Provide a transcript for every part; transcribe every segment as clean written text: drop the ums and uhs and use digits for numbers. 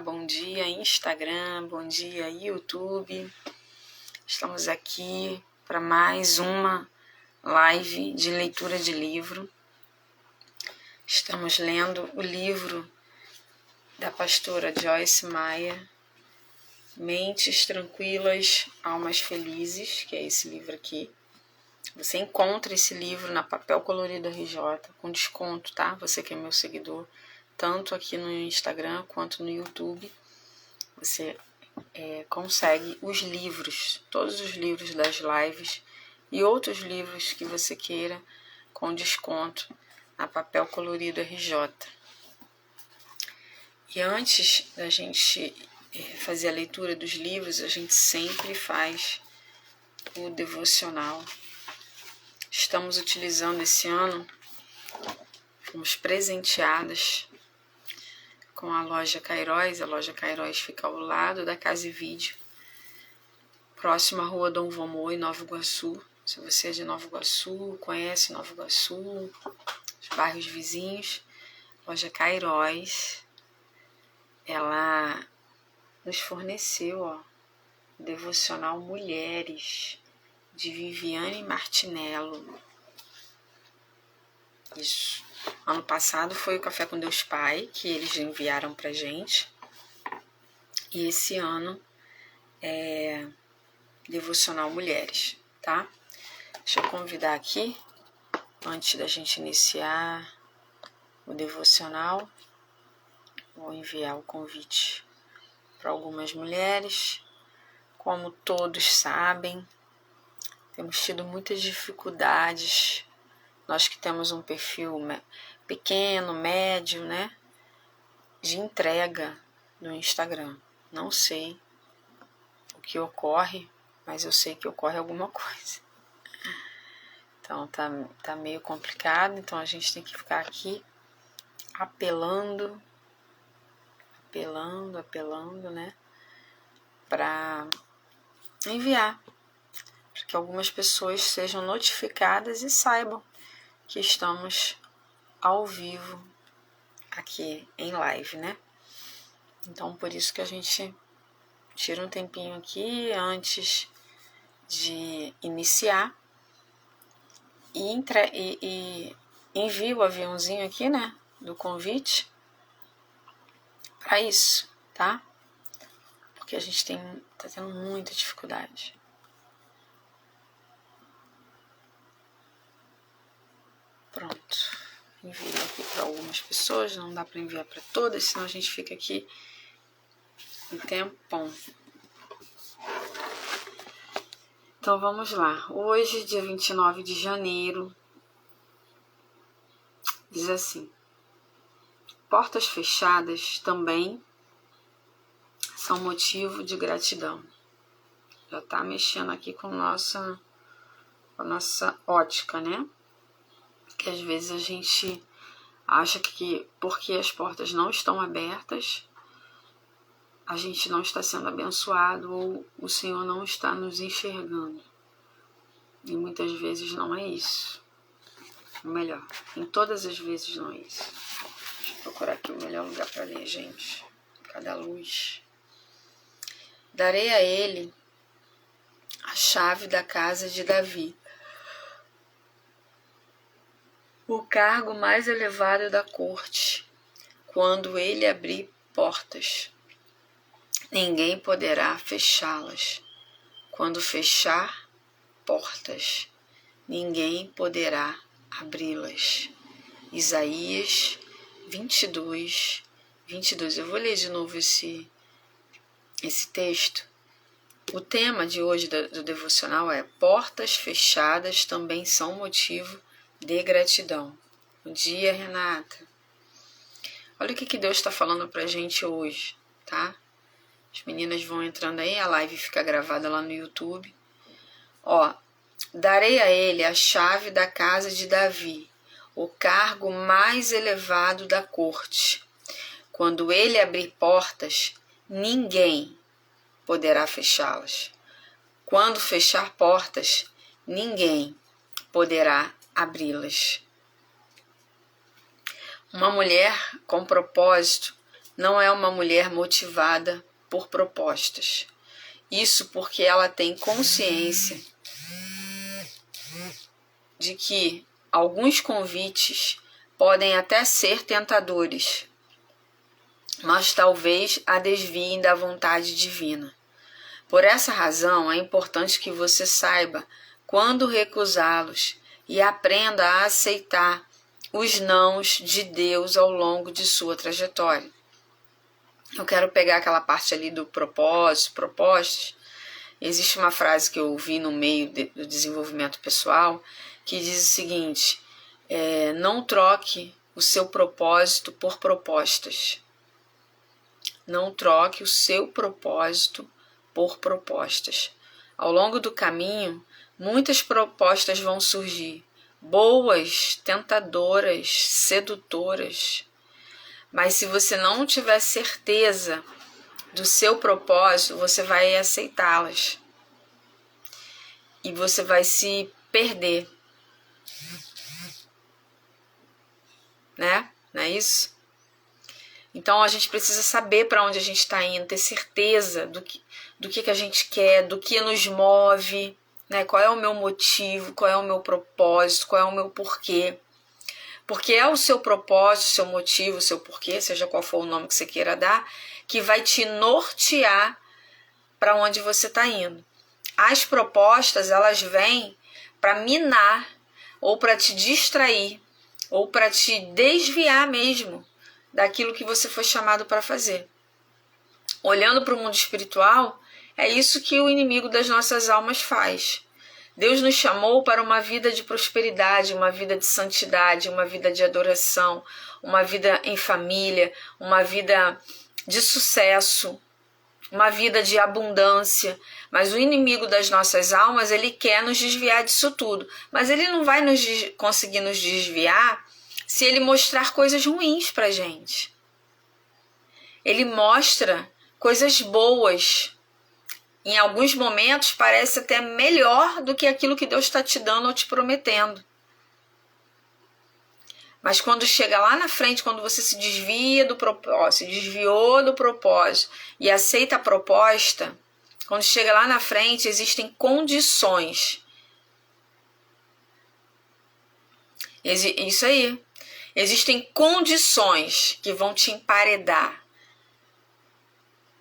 bom dia Instagram, bom dia YouTube. Estamos aqui para mais uma live de leitura de livro. Estamos lendo o livro da pastora Joyce Meyer, Mentes Tranquilas, Almas Felizes, que é esse livro aqui. Você encontra esse livro na Papel Colorido RJ, com desconto, tá? Você que é meu seguidor, tanto aqui no Instagram quanto no YouTube. Você consegue os livros, todos os livros das lives e outros livros que você queira com desconto na Papel Colorido RJ. E antes da gente fazer a leitura dos livros, a gente sempre faz o devocional. Estamos utilizando esse ano, fomos presenteadas com a loja Cairóis. A loja Cairóis fica ao lado da Casa e Vídeo, próxima à Rua Dom Vomoi, Nova Iguaçu. Se você é de Nova Iguaçu, conhece Nova Iguaçu, os bairros vizinhos, loja Cairóis, ela nos forneceu Devocional Mulheres, de Viviane Martinello. Isso. Ano passado foi o Café com Deus Pai, que eles enviaram pra gente. E esse ano é Devocional Mulheres, tá? Deixa eu convidar aqui, antes da gente iniciar o devocional, vou enviar o convite para algumas mulheres. Como todos sabem, temos tido muitas dificuldades. Nós que temos um perfil pequeno, médio, né, de entrega no Instagram. Não sei o que ocorre, mas eu sei que ocorre alguma coisa. Então tá meio complicado, então a gente tem que ficar aqui apelando, né, para enviar, para que algumas pessoas sejam notificadas e saibam que estamos ao vivo aqui em live, né? Então, por isso que a gente tira um tempinho aqui antes de iniciar e envia o aviãozinho aqui, né, do convite para isso, tá? Porque a gente tá tendo muita dificuldade. Pronto, enviei aqui para algumas pessoas, não dá para enviar para todas, senão a gente fica aqui um tempão. Então vamos lá, hoje, dia 29 de janeiro, diz assim: portas fechadas também são motivo de gratidão. Já tá mexendo aqui com a nossa ótica, né? Que às vezes a gente acha que porque as portas não estão abertas, a gente não está sendo abençoado ou o Senhor não está nos enxergando. E muitas vezes não é isso. Ou melhor, em todas as vezes não é isso. Deixa eu procurar aqui o melhor lugar para ler, gente. Cadê a luz? Darei a ele a chave da casa de Davi, o cargo mais elevado da corte. Quando ele abrir portas, ninguém poderá fechá-las. Quando fechar portas, ninguém poderá abri-las. Isaías 22. Eu vou ler de novo esse texto. O tema de hoje do devocional é: portas fechadas também são motivo de gratidão. Bom dia, Renata. Olha o que Deus está falando pra gente hoje, tá? As meninas vão entrando aí, a live fica gravada lá no YouTube. Darei a ele a chave da casa de Davi, o cargo mais elevado da corte. Quando ele abrir portas, ninguém poderá fechá-las. Quando fechar portas, ninguém poderá abri-las. Uma mulher com propósito não é uma mulher motivada por propostas. Isso porque ela tem consciência de que alguns convites podem até ser tentadores, mas talvez a desviem da vontade divina. Por essa razão, é importante que você saiba quando recusá-los e aprenda a aceitar os nãos de Deus ao longo de sua trajetória. Eu quero pegar aquela parte ali do propósito, propostas. Existe uma frase que eu ouvi no meio do desenvolvimento pessoal que diz o seguinte: não troque o seu propósito por propostas. Não troque o seu propósito por propostas. Ao longo do caminho, muitas propostas vão surgir, boas, tentadoras, sedutoras. Mas se você não tiver certeza do seu propósito, você vai aceitá-las. E você vai se perder. Né? Não é isso? Então a gente precisa saber para onde a gente está indo, ter certeza do que a gente quer, do que nos move, né? Qual é o meu motivo, qual é o meu propósito, qual é o meu porquê. Porque é o seu propósito, o seu motivo, o seu porquê, seja qual for o nome que você queira dar, que vai te nortear para onde você está indo. As propostas, elas vêm para minar, ou para te distrair, ou para te desviar mesmo daquilo que você foi chamado para fazer. Olhando para o mundo espiritual, é isso que o inimigo das nossas almas faz. Deus nos chamou para uma vida de prosperidade, uma vida de santidade, uma vida de adoração, uma vida em família, uma vida de sucesso, uma vida de abundância. Mas o inimigo das nossas almas, ele quer nos desviar disso tudo. Mas ele não vai conseguir nos desviar se ele mostrar coisas ruins pra gente. Ele mostra coisas boas. Em alguns momentos parece até melhor do que aquilo que Deus está te dando ou te prometendo. Mas quando chega lá na frente, quando você se desvia do propósito, se desviou do propósito e aceita a proposta, quando chega lá na frente, existem condições. Isso aí. Existem condições que vão te emparedar,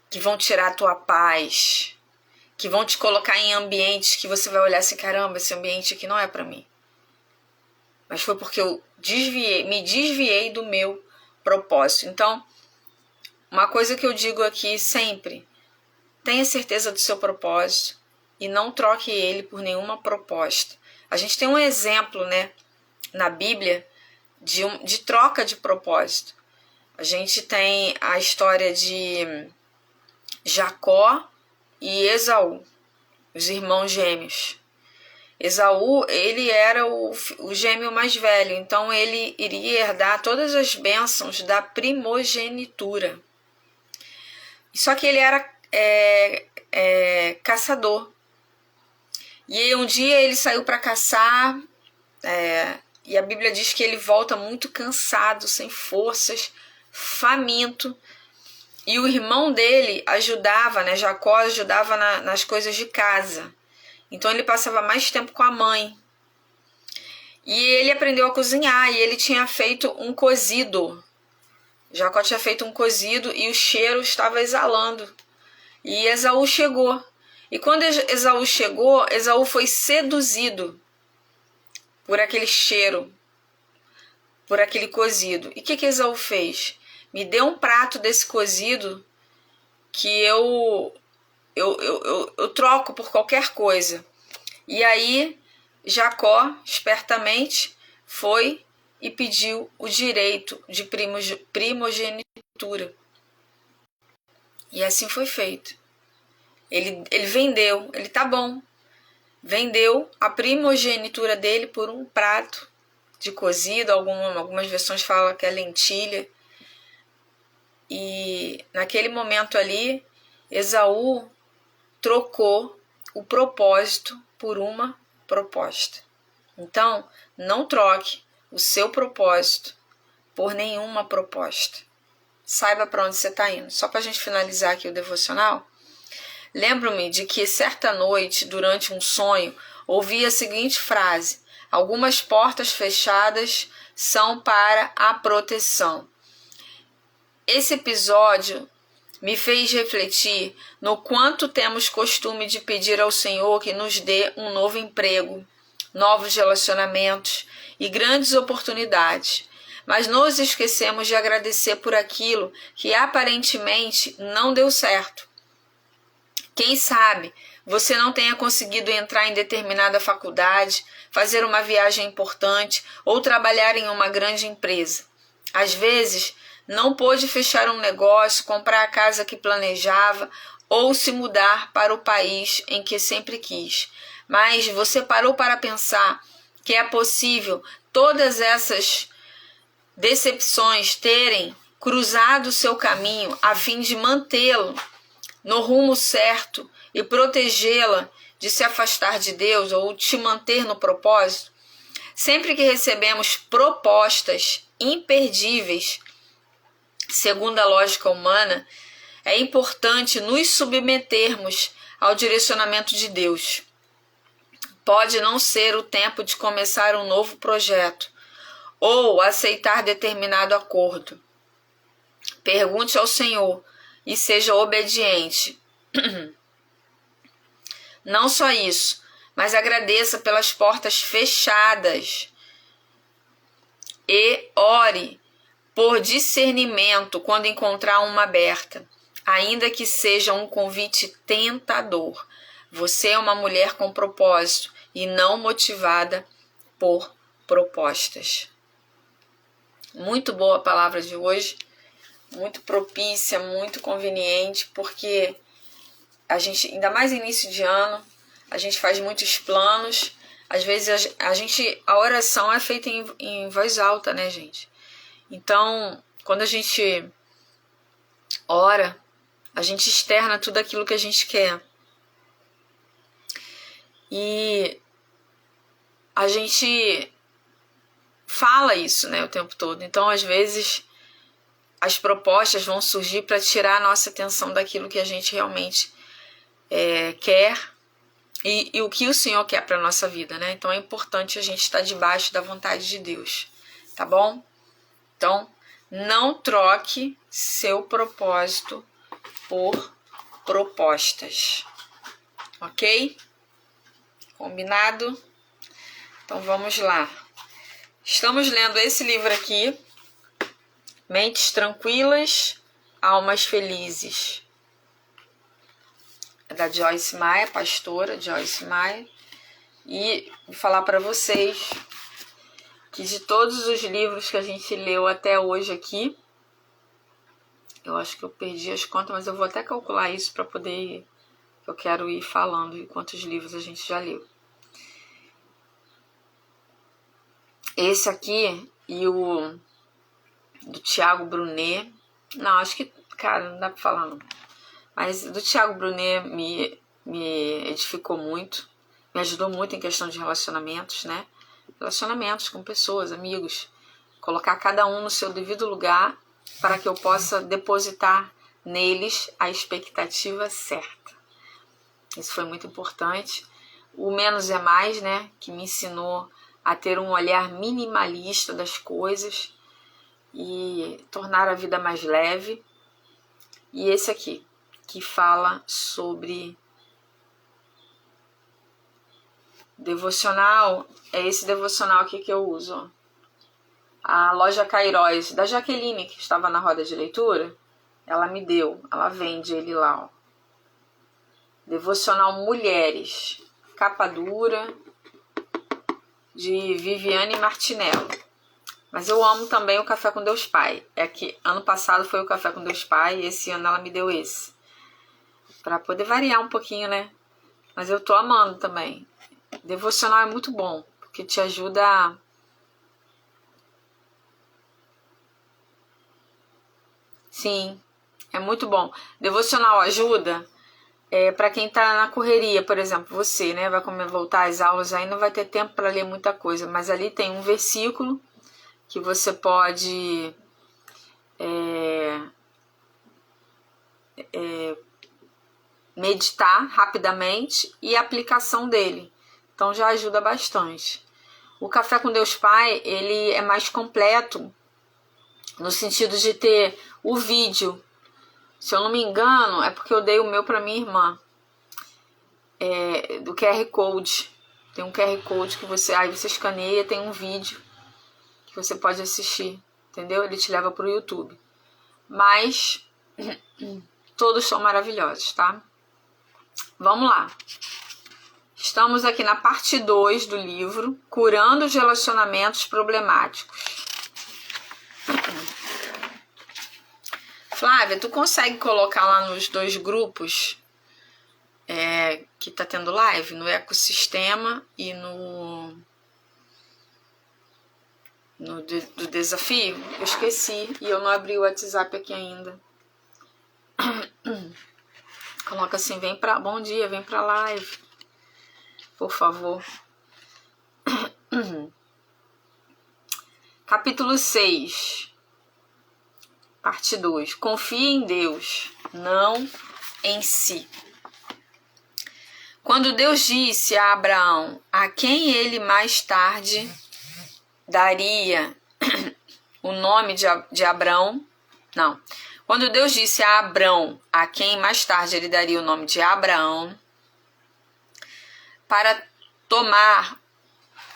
que vão tirar a tua paz, que vão te colocar em ambientes que você vai olhar assim, caramba, esse ambiente aqui não é para mim. Mas foi porque eu me desviei do meu propósito. Então, uma coisa que eu digo aqui sempre, tenha certeza do seu propósito e não troque ele por nenhuma proposta. A gente tem um exemplo, né, na Bíblia de troca de propósito. A gente tem a história de Jacó e Esaú, os irmãos gêmeos. Esaú, ele era o gêmeo mais velho, então ele iria herdar todas as bênçãos da primogenitura. Só que ele era caçador. E um dia ele saiu para caçar, e a Bíblia diz que ele volta muito cansado, sem forças, faminto. E o irmão dele ajudava, né? Jacó ajudava nas coisas de casa. Então ele passava mais tempo com a mãe. E ele aprendeu a cozinhar e ele tinha feito um cozido. Jacó tinha feito um cozido e o cheiro estava exalando. E Esaú chegou. E quando Esaú chegou, Esaú foi seduzido por aquele cheiro, por aquele cozido. E o que Esaú fez? Me dê um prato desse cozido que eu troco por qualquer coisa. E aí Jacó, espertamente, foi e pediu o direito de primogenitura. E assim foi feito. Ele vendeu, tá bom. Vendeu a primogenitura dele por um prato de cozido, algumas versões falam que é lentilha. E naquele momento ali, Esaú trocou o propósito por uma proposta. Então, não troque o seu propósito por nenhuma proposta. saiba para onde você está indo. Só para a gente finalizar aqui o devocional, lembro-me de que certa noite, durante um sonho, ouvi a seguinte frase: algumas portas fechadas são para a proteção. Esse episódio me fez refletir no quanto temos costume de pedir ao Senhor que nos dê um novo emprego, novos relacionamentos e grandes oportunidades, mas nos esquecemos de agradecer por aquilo que aparentemente não deu certo. Quem sabe você não tenha conseguido entrar em determinada faculdade, fazer uma viagem importante ou trabalhar em uma grande empresa. Às vezes, não pôde fechar um negócio, comprar a casa que planejava ou se mudar para o país em que sempre quis. Mas você parou para pensar que é possível todas essas decepções terem cruzado o seu caminho a fim de mantê-lo no rumo certo e protegê-la de se afastar de Deus ou te manter no propósito? Sempre que recebemos propostas imperdíveis, segundo a lógica humana, é importante nos submetermos ao direcionamento de Deus. Pode não ser o tempo de começar um novo projeto ou aceitar determinado acordo. Pergunte ao Senhor e seja obediente. Não só isso, mas agradeça pelas portas fechadas e ore por discernimento quando encontrar uma aberta, ainda que seja um convite tentador. Você é uma mulher com propósito e não motivada por propostas. Muito boa a palavra de hoje, muito propícia, muito conveniente, porque a gente, ainda mais início de ano, a gente faz muitos planos. Às vezes a oração é feita em voz alta, né, gente? Então, quando a gente ora, a gente externa tudo aquilo que a gente quer. E a gente fala isso, né, o tempo todo. Então, às vezes, as propostas vão surgir para tirar a nossa atenção daquilo que a gente realmente quer e o que o Senhor quer para a nossa vida, né? Então, é importante a gente estar debaixo da vontade de Deus, tá bom? Então, não troque seu propósito por propostas, ok? Combinado? Então, vamos lá. Estamos lendo esse livro aqui, Mentes Tranquilas, Almas Felizes. É da Joyce Meyer, pastora Joyce Meyer. E vou falar para vocês que de todos os livros que a gente leu até hoje aqui, eu acho que eu perdi as contas, mas eu vou até calcular isso para poder, eu quero ir falando quantos livros a gente já leu. Esse aqui e o do Tiago Brunet, não, acho que, cara, não dá para falar não, mas do Tiago Brunet me edificou muito, me ajudou muito em questão de relacionamentos, né? Relacionamentos com pessoas, amigos, colocar cada um no seu devido lugar para que eu possa depositar neles a expectativa certa. Isso foi muito importante. O Menos é Mais, né, que me ensinou a ter um olhar minimalista das coisas e tornar a vida mais leve. E esse aqui, que fala sobre devocional, é esse devocional aqui que eu uso, ó. A Loja Cairóis, da Jaqueline, que estava na roda de leitura, ela me deu, ela vende ele lá, ó. Devocional Mulheres, capa dura, de Viviane Martinello. Mas eu amo também o Café com Deus Pai. É que ano passado foi o Café com Deus Pai e esse ano ela me deu esse. Pra poder variar um pouquinho, né? Mas eu tô amando também. Devocional é muito bom, porque te ajuda a... Sim, é muito bom. Devocional ajuda para quem tá na correria, por exemplo, você, né? Vai voltar às aulas aí, não vai ter tempo para ler muita coisa, mas ali tem um versículo que você pode meditar rapidamente e a aplicação dele. Então já ajuda bastante. O Café com Deus Pai, ele é mais completo no sentido de ter o vídeo. Se eu não me engano, é porque eu dei o meu para minha irmã. Do QR Code. Tem um QR Code que você escaneia, tem um vídeo que você pode assistir, entendeu? Ele te leva para o YouTube. Mas todos são maravilhosos, tá? Vamos lá. Estamos aqui na parte 2 do livro, Curando os Relacionamentos Problemáticos. Flávia, tu consegue colocar lá nos 2 grupos que tá tendo live, no ecossistema e do desafio? Eu esqueci e eu não abri o WhatsApp aqui ainda. Coloca assim, bom dia, vem pra live, por favor. Capítulo 6, parte 2. Confie em Deus, não em si. Quando Deus disse a Abraão a quem ele mais tarde daria o nome de Abrão, não. Quando Deus disse a Abrão a quem mais tarde ele daria o nome de Abraão, para tomar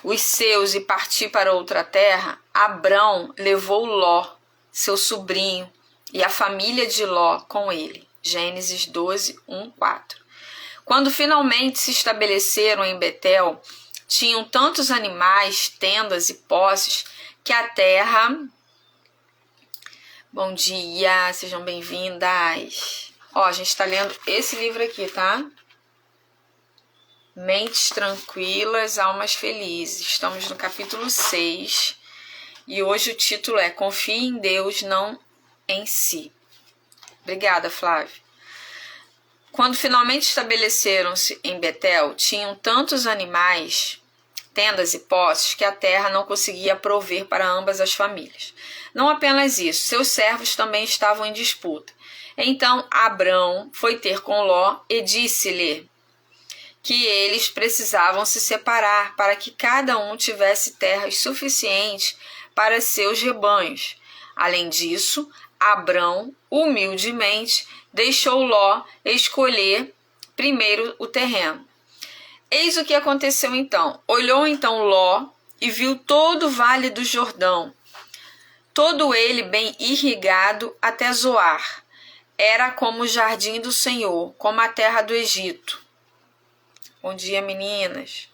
os seus e partir para outra terra, Abrão levou Ló, seu sobrinho, e a família de Ló com ele. Gênesis 12, 1, 4. Quando finalmente se estabeleceram em Betel, tinham tantos animais, tendas e posses, que a terra... Bom dia, sejam bem-vindas. A gente está lendo esse livro aqui, tá? Mentes tranquilas, almas felizes. Estamos no capítulo 6 e hoje o título é Confie em Deus, não em si. Obrigada, Flávia. Quando finalmente estabeleceram-se em Betel, tinham tantos animais, tendas e posses, que a terra não conseguia prover para ambas as famílias. Não apenas isso, seus servos também estavam em disputa. Então Abrão foi ter com Ló e disse-lhe que eles precisavam se separar para que cada um tivesse terras suficientes para seus rebanhos. Além disso, Abrão, humildemente, deixou Ló escolher primeiro o terreno. Eis o que aconteceu então. Olhou então Ló e viu todo o vale do Jordão, todo ele bem irrigado até Zoar. Era como o jardim do Senhor, como a terra do Egito. Bom dia, meninas.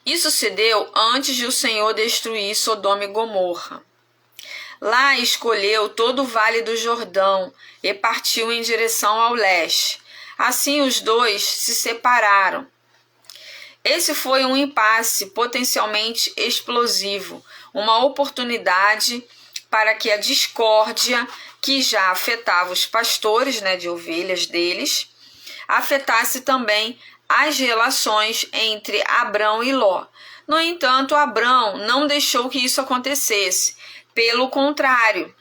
Isso se deu antes de o Senhor destruir Sodoma e Gomorra. Lá escolheu todo o vale do Jordão e partiu em direção ao leste. Assim os dois se separaram. Esse foi um impasse potencialmente explosivo, uma oportunidade para que a discórdia que já afetava os pastores, de ovelhas deles, afetasse também as relações entre Abrão e Ló. No entanto, Abrão não deixou que isso acontecesse. Pelo contrário,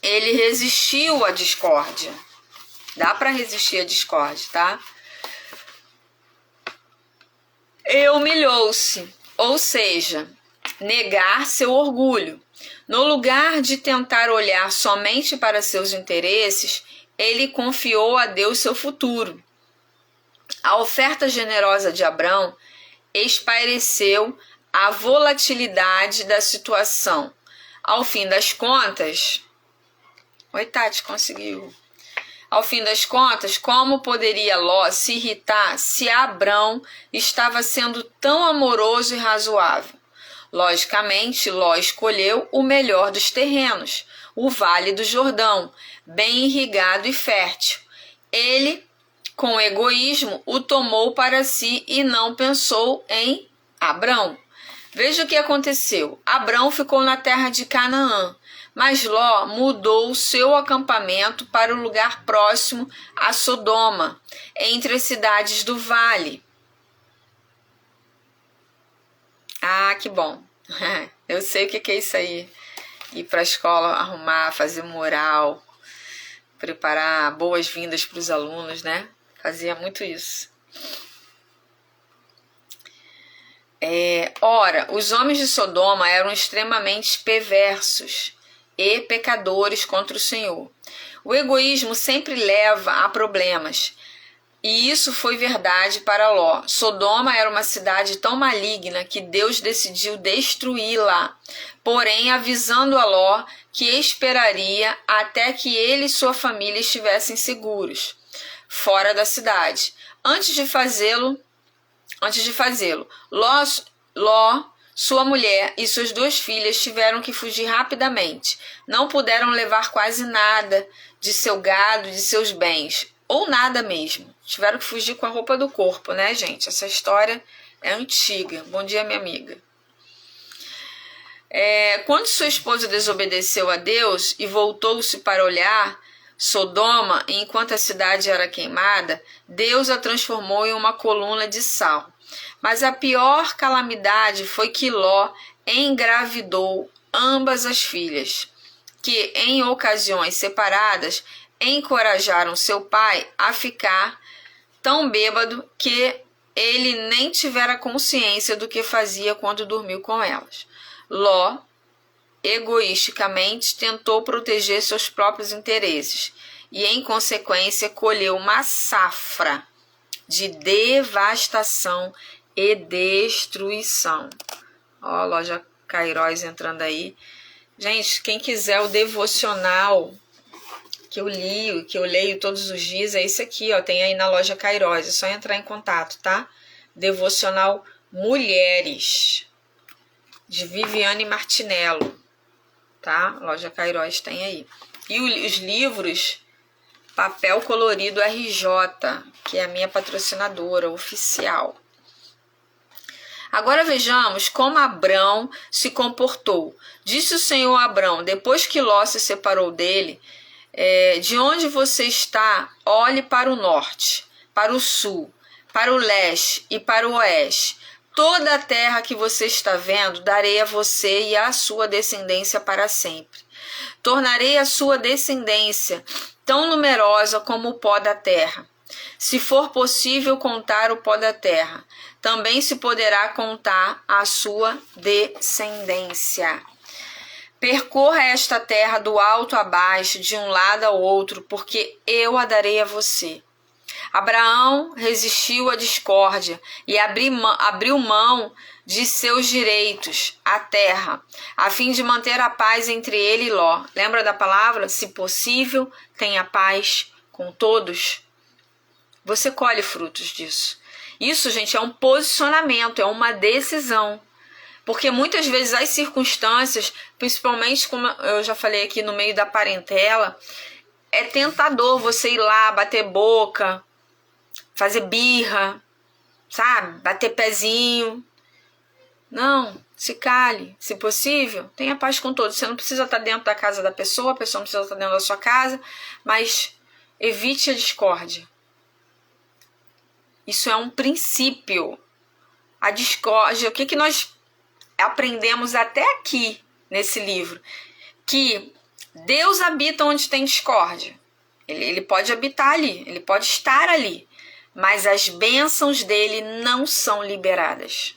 ele resistiu à discórdia. Dá para resistir à discórdia, tá? E humilhou-se, ou seja, negar seu orgulho. No lugar de tentar olhar somente para seus interesses, ele confiou a Deus seu futuro. A oferta generosa de Abrão espaireceu a volatilidade da situação. Ao fim das contas... Oi, Tati, conseguiu. Ao fim das contas, como poderia Ló se irritar se Abrão estava sendo tão amoroso e razoável? Logicamente, Ló escolheu o melhor dos terrenos, o Vale do Jordão, bem irrigado e fértil. Ele, com egoísmo, o tomou para si e não pensou em Abrão. Veja o que aconteceu. Abrão ficou na terra de Canaã, mas Ló mudou seu acampamento para o lugar próximo a Sodoma, entre as cidades do vale. Ah, que bom. Eu sei o que é isso aí. ir para a escola, arrumar, fazer mural, preparar boas-vindas para os alunos, né? Fazia muito isso. Ora, os homens de Sodoma eram extremamente perversos e pecadores contra o Senhor. O egoísmo sempre leva a problemas, e isso foi verdade para Ló. Sodoma era uma cidade tão maligna que Deus decidiu destruí-la, porém avisando a Ló que esperaria até que ele e sua família estivessem seguros, fora da cidade. Antes de fazê-lo, Ló, sua mulher e suas 2 filhas tiveram que fugir rapidamente. Não puderam levar quase nada de seu gado, de seus bens, ou nada mesmo. Tiveram que fugir com a roupa do corpo, né, gente? Essa história é antiga. Bom dia, minha amiga. Quando sua esposa desobedeceu a Deus e voltou-se para olhar Sodoma, enquanto a cidade era queimada, Deus a transformou em uma coluna de sal. Mas a pior calamidade foi que Ló engravidou ambas as filhas, que em ocasiões separadas encorajaram seu pai a ficar tão bêbado que ele nem tivera consciência do que fazia quando dormiu com elas. Ló, egoisticamente, tentou proteger seus próprios interesses e, em consequência, colheu uma safra de devastação e destruição. Ó, loja Cairóis entrando aí. Gente, quem quiser o devocional que eu li, que eu leio todos os dias, é esse aqui, ó, tem aí na loja Cairóis, é só entrar em contato, tá? Devocional Mulheres, de Viviane Martinello, tá? Loja Cairóis tem aí. E os livros Papel Colorido RJ, que é a minha patrocinadora oficial. Agora vejamos como Abrão se comportou. Disse o Senhor a Abrão, depois que Ló se separou dele: de onde você está, olhe para o norte, para o sul, para o leste e para o oeste. Toda a terra que você está vendo, darei a você e à sua descendência para sempre. Tornarei a sua descendência tão numerosa como o pó da terra. Se for possível contar o pó da terra, também se poderá contar a sua descendência. Percorra esta terra do alto a baixo, de um lado ao outro, porque eu a darei a você. Abraão resistiu à discórdia e abriu mão de seus direitos à terra, a fim de manter a paz entre ele e Ló. Lembra da palavra? Se possível, tenha paz com todos. Você colhe frutos disso. Isso, gente, é um posicionamento, é uma decisão. Porque muitas vezes as circunstâncias, principalmente como eu já falei aqui no meio da parentela, é tentador você ir lá, bater boca, fazer birra, sabe? Bater pezinho. Não, se cale, se possível, tenha paz com todos. Você não precisa estar dentro da casa da pessoa, a pessoa não precisa estar dentro da sua casa, mas evite a discórdia. Isso é um princípio. A discórdia, o que nós aprendemos até aqui nesse livro? Que Deus habita onde tem discórdia. Ele pode habitar ali, ele pode estar ali, mas as bênçãos dele não são liberadas.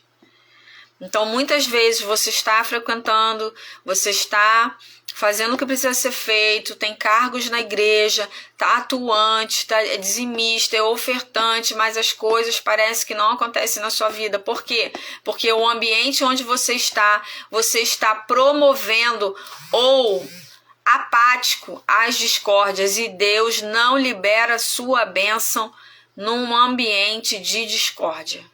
Então, muitas vezes você está frequentando, você está fazendo o que precisa ser feito, tem cargos na igreja, está atuante, é dizimista, é ofertante, mas as coisas parecem que não acontecem na sua vida. Por quê? Porque o ambiente onde você está promovendo ou apático às discórdias, e Deus não libera a sua bênção num ambiente de discórdia.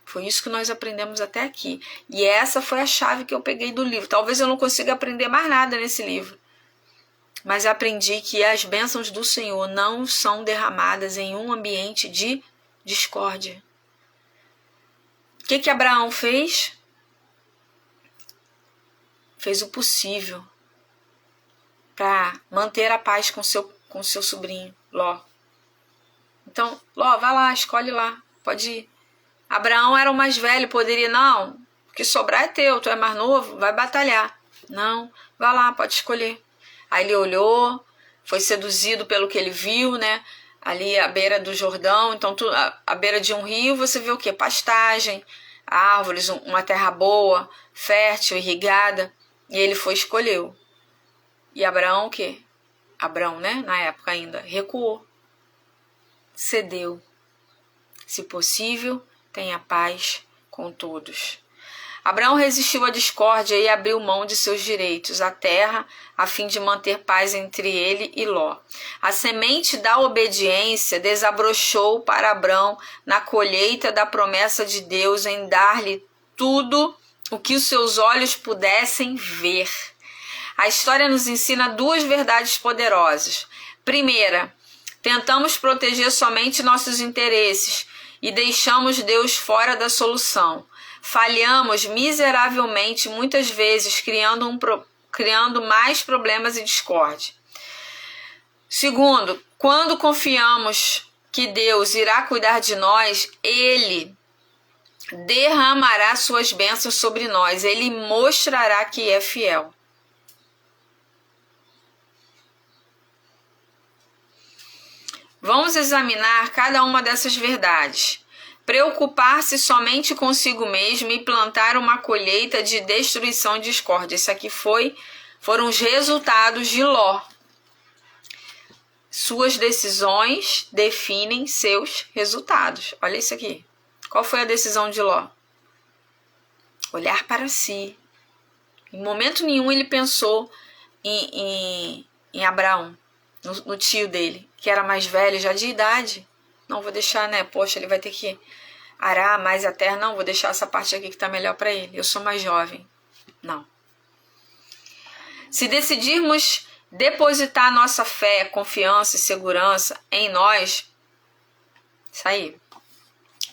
Foi isso que nós aprendemos até aqui. E essa foi a chave que eu peguei do livro. Talvez eu não consiga aprender mais nada nesse livro. Mas aprendi que as bênçãos do Senhor não são derramadas em um ambiente de discórdia. O que Abraão fez? Fez o possível para manter a paz com seu sobrinho, Ló. Então, Ló, vai lá, escolhe lá, pode ir. Abraão era o mais velho, poderia, não, o que sobrar é teu, tu é mais novo, vai batalhar. Não, vá lá, pode escolher. Aí ele olhou, foi seduzido pelo que ele viu, né? Ali à beira do Jordão, então à beira de um rio você vê o quê? Pastagem, árvores, uma terra boa, fértil, irrigada. E ele foi e escolheu. E Abraão o quê? Abraão, né? Na época ainda, recuou. Cedeu. Se possível, tenha paz com todos. Abraão resistiu à discórdia e abriu mão de seus direitos à terra, a fim de manter paz entre ele e Ló. A semente da obediência desabrochou para Abraão na colheita da promessa de Deus em dar-lhe tudo o que os seus olhos pudessem ver. A história nos ensina duas verdades poderosas. Primeira, tentamos proteger somente nossos interesses e deixamos Deus fora da solução. Falhamos miseravelmente muitas vezes, criando mais problemas e discórdia. Segundo, quando confiamos que Deus irá cuidar de nós, Ele derramará suas bênçãos sobre nós. Ele mostrará que é fiel. Vamos examinar cada uma dessas verdades. Preocupar-se somente consigo mesmo e plantar uma colheita de destruição e discórdia. Isso aqui foram os resultados de Ló. Suas decisões definem seus resultados. Olha isso aqui. Qual foi a decisão de Ló? Olhar para si. Em momento nenhum ele pensou em Abraão, no tio dele, que era mais velho, já de idade. Não, vou deixar, né? Poxa, ele vai ter que arar mais a terra. Não, vou deixar essa parte aqui que está melhor para ele. Eu sou mais jovem. Não. Se decidirmos depositar nossa fé, confiança e segurança em nós, isso aí,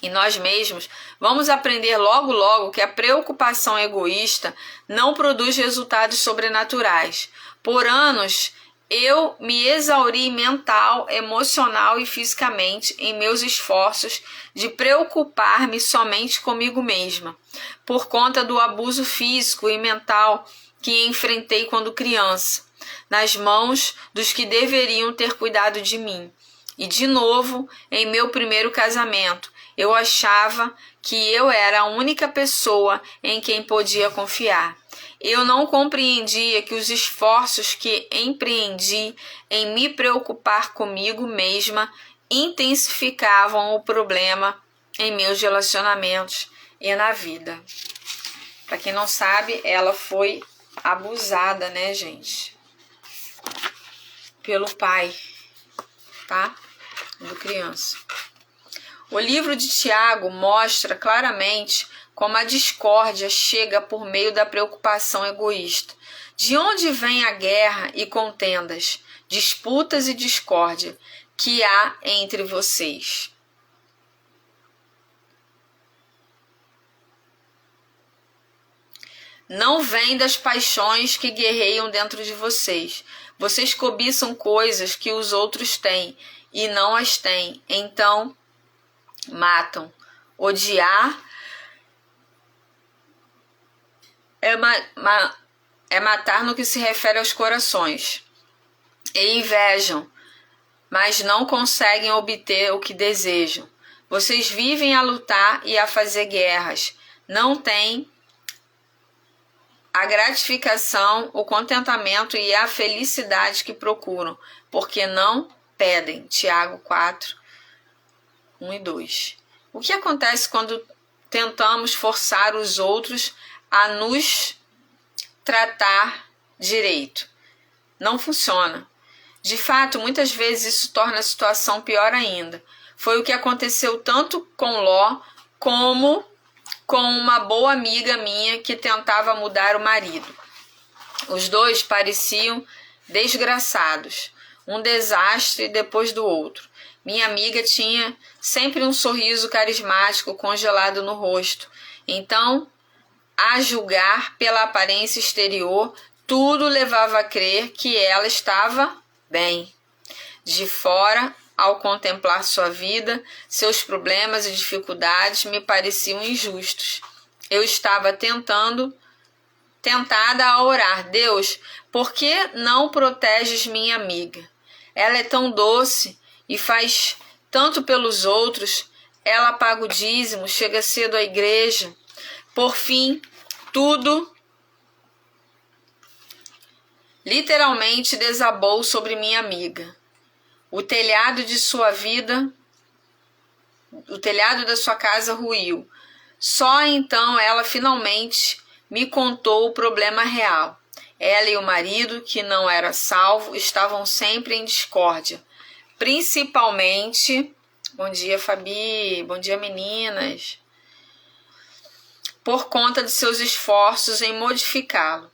em nós mesmos, vamos aprender logo logo que a preocupação egoísta não produz resultados sobrenaturais. Por anos, eu me exauri mental, emocional e fisicamente em meus esforços de preocupar-me somente comigo mesma, por conta do abuso físico e mental que enfrentei quando criança, nas mãos dos que deveriam ter cuidado de mim. E de novo, em meu primeiro casamento, eu achava que eu era a única pessoa em quem podia confiar. Eu não compreendia que os esforços que empreendi em me preocupar comigo mesma intensificavam o problema em meus relacionamentos e na vida. Para quem não sabe, ela foi abusada, né, gente? Pelo pai, tá? Do criança. O livro de Tiago mostra claramente como a discórdia chega por meio da preocupação egoísta. De onde vem a guerra e contendas, disputas e discórdia que há entre vocês? Não vem das paixões que guerreiam dentro de vocês. Vocês cobiçam coisas que os outros têm e não as têm. Então, matam. Odiar é matar no que se refere aos corações. E invejam, mas não conseguem obter o que desejam. Vocês vivem a lutar e a fazer guerras. Não têm a gratificação, o contentamento e a felicidade que procuram, porque não pedem. Tiago 4, 1 e 2. O que acontece quando tentamos forçar os outros a nos tratar direito? Não funciona. De fato, muitas vezes isso torna a situação pior ainda. Foi o que aconteceu tanto com Ló como com uma boa amiga minha que tentava mudar o marido. Os dois pareciam desgraçados, um desastre depois do outro. Minha amiga tinha sempre um sorriso carismático congelado no rosto. Então, a julgar pela aparência exterior, tudo levava a crer que ela estava bem. De fora, ao contemplar sua vida, seus problemas e dificuldades me pareciam injustos. Eu estava tentando tentada a orar: Deus, por que não proteges minha amiga? Ela é tão doce e faz tanto pelos outros. Ela paga o dízimo, chega cedo à igreja. Por fim, tudo literalmente desabou sobre minha amiga. O telhado da sua casa ruiu. Só então ela finalmente me contou o problema real. Ela e o marido, que não era salvo, estavam sempre em discórdia. Principalmente, bom dia Fabi, bom dia meninas, por conta de seus esforços em modificá-lo.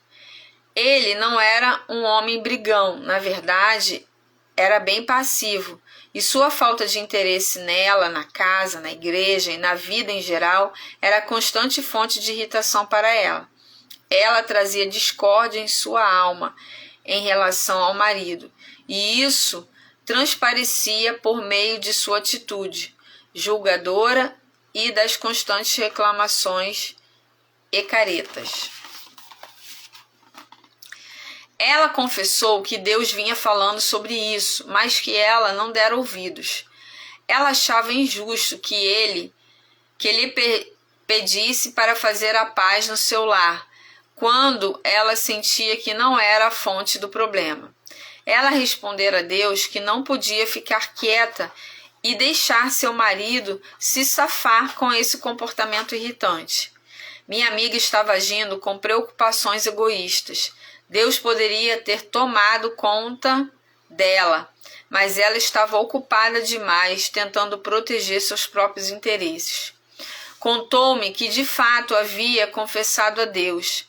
Ele não era um homem brigão, na verdade, era bem passivo, e sua falta de interesse nela, na casa, na igreja e na vida em geral, era constante fonte de irritação para ela. Ela trazia discórdia em sua alma em relação ao marido, e isso transparecia por meio de sua atitude julgadora e das constantes reclamações e caretas. Ela confessou que Deus vinha falando sobre isso, mas que ela não dera ouvidos. Ela achava injusto que ele lhe pedisse para fazer a paz no seu lar, quando ela sentia que não era a fonte do problema. Ela respondera a Deus que não podia ficar quieta e deixar seu marido se safar com esse comportamento irritante. Minha amiga estava agindo com preocupações egoístas. Deus poderia ter tomado conta dela, mas ela estava ocupada demais tentando proteger seus próprios interesses. Contou-me que de fato havia confessado a Deus: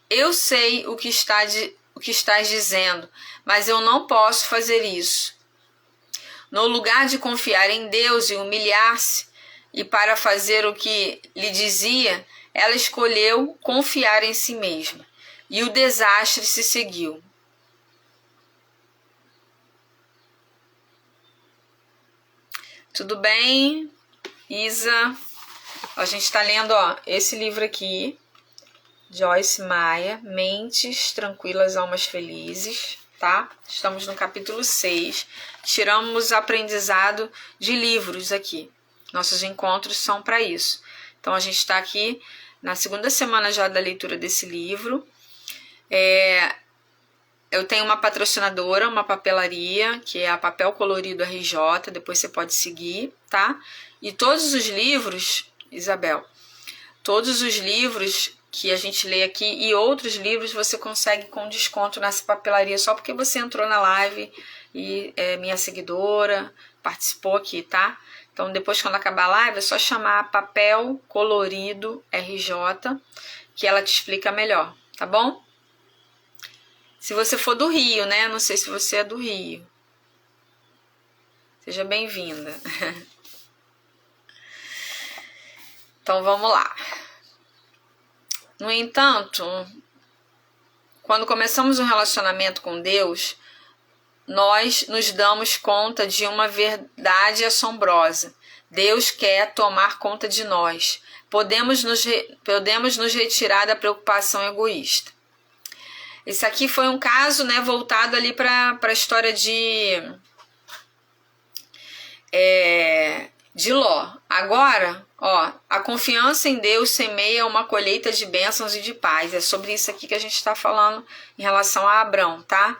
eu sei o que estás dizendo, mas eu não posso fazer isso. No lugar de confiar em Deus e humilhar-se, e para fazer o que lhe dizia, ela escolheu confiar em si mesma. E o desastre se seguiu. Tudo bem, Isa? A gente está lendo esse livro aqui, Joyce Meyer, Mentes Tranquilas, Almas Felizes, tá? Estamos no capítulo 6. Tiramos aprendizado de livros aqui. Nossos encontros são para isso. Então, a gente está aqui na segunda semana já da leitura desse livro. Eu tenho uma patrocinadora, uma papelaria, que é a Papel Colorido RJ, depois você pode seguir, tá? E todos os livros, Isabel, todos os livros que a gente lê aqui e outros livros você consegue com desconto nessa papelaria só porque você entrou na live e é minha seguidora, participou aqui, tá? Então depois quando acabar a live é só chamar Papel Colorido RJ que ela te explica melhor, tá bom? Se você for do Rio, né? Não sei se você é do Rio. Seja bem-vinda. Então vamos lá. No entanto, quando começamos um relacionamento com Deus, nós nos damos conta de uma verdade assombrosa. Deus quer tomar conta de nós. Podemos nos retirar da preocupação egoísta. Esse aqui foi um caso, né, voltado ali para a história de Ló. Agora, a confiança em Deus semeia uma colheita de bênçãos e de paz. É sobre isso aqui que a gente está falando em relação a Abrão, tá?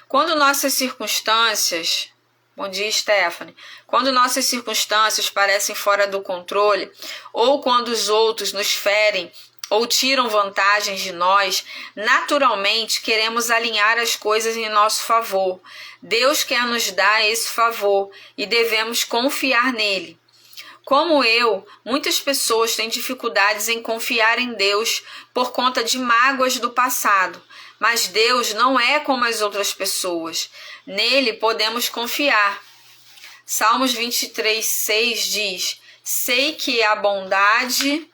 Quando nossas circunstâncias... Bom dia, Stephanie. Quando nossas circunstâncias parecem fora do controle, ou quando os outros nos ferem ou tiram vantagens de nós, naturalmente queremos alinhar as coisas em nosso favor. Deus quer nos dar esse favor e devemos confiar nele. Como muitas pessoas têm dificuldades em confiar em Deus por conta de mágoas do passado. Mas Deus não é como as outras pessoas. Nele podemos confiar. Salmos 23:6 diz: sei que a bondade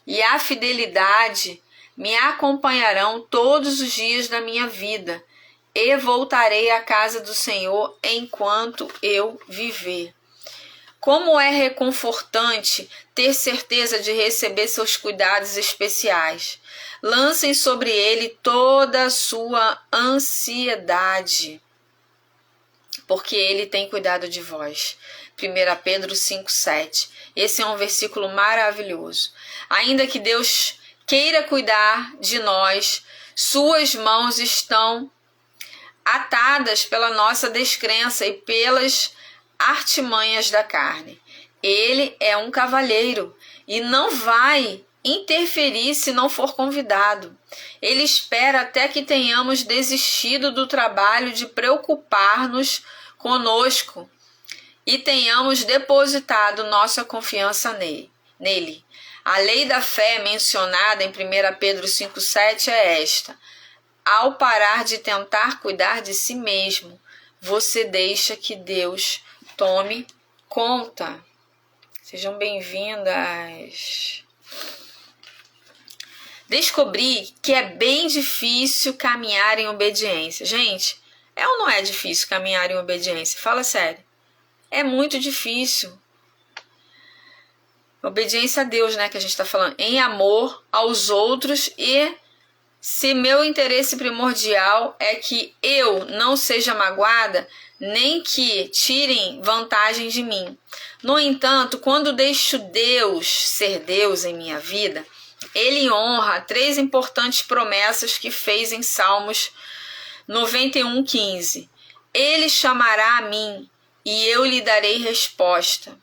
e a fidelidade me acompanharão todos os dias da minha vida, e voltarei à casa do Senhor enquanto eu viver. Como é reconfortante ter certeza de receber seus cuidados especiais. Lancem sobre ele toda a sua ansiedade, porque ele tem cuidado de vós. 1 Pedro 5,7. Esse é um versículo maravilhoso. Ainda que Deus queira cuidar de nós, suas mãos estão atadas pela nossa descrença e pelas artimanhas da carne. Ele é um cavalheiro e não vai interferir se não for convidado. Ele espera até que tenhamos desistido do trabalho de preocupar-nos conosco e tenhamos depositado nossa confiança nele. A lei da fé mencionada em 1 Pedro 5,7 é esta: ao parar de tentar cuidar de si mesmo, você deixa que Deus tome conta. Sejam bem-vindas. Descobri que é bem difícil caminhar em obediência. Gente, é ou não é difícil caminhar em obediência? Fala sério. É muito difícil. Obediência a Deus, né, que a gente está falando. Em amor aos outros e se meu interesse primordial é que eu não seja magoada, nem que tirem vantagem de mim. No entanto, quando deixo Deus ser Deus em minha vida, Ele honra 3 importantes promessas que fez em Salmos 91:15. Ele chamará a mim e eu lhe darei resposta.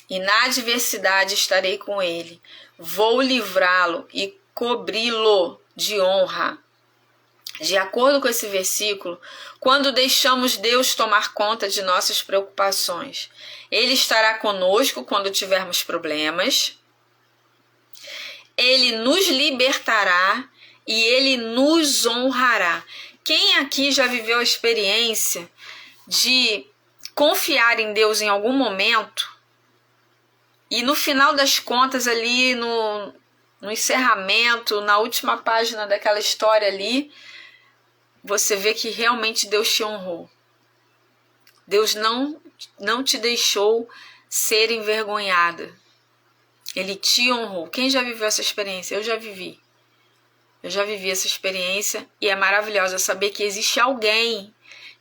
E na adversidade estarei com ele. Vou livrá-lo e cobri-lo de honra. De acordo com esse versículo, quando deixamos Deus tomar conta de nossas preocupações, Ele estará conosco quando tivermos problemas, Ele nos libertará e Ele nos honrará. Quem aqui já viveu a experiência de confiar em Deus em algum momento e no final das contas ali no encerramento, na última página daquela história ali, você vê que realmente Deus te honrou. Deus não te deixou ser envergonhada. Ele te honrou. Quem já viveu essa experiência? Eu já vivi. Eu já vivi essa experiência e é maravilhosa saber que existe alguém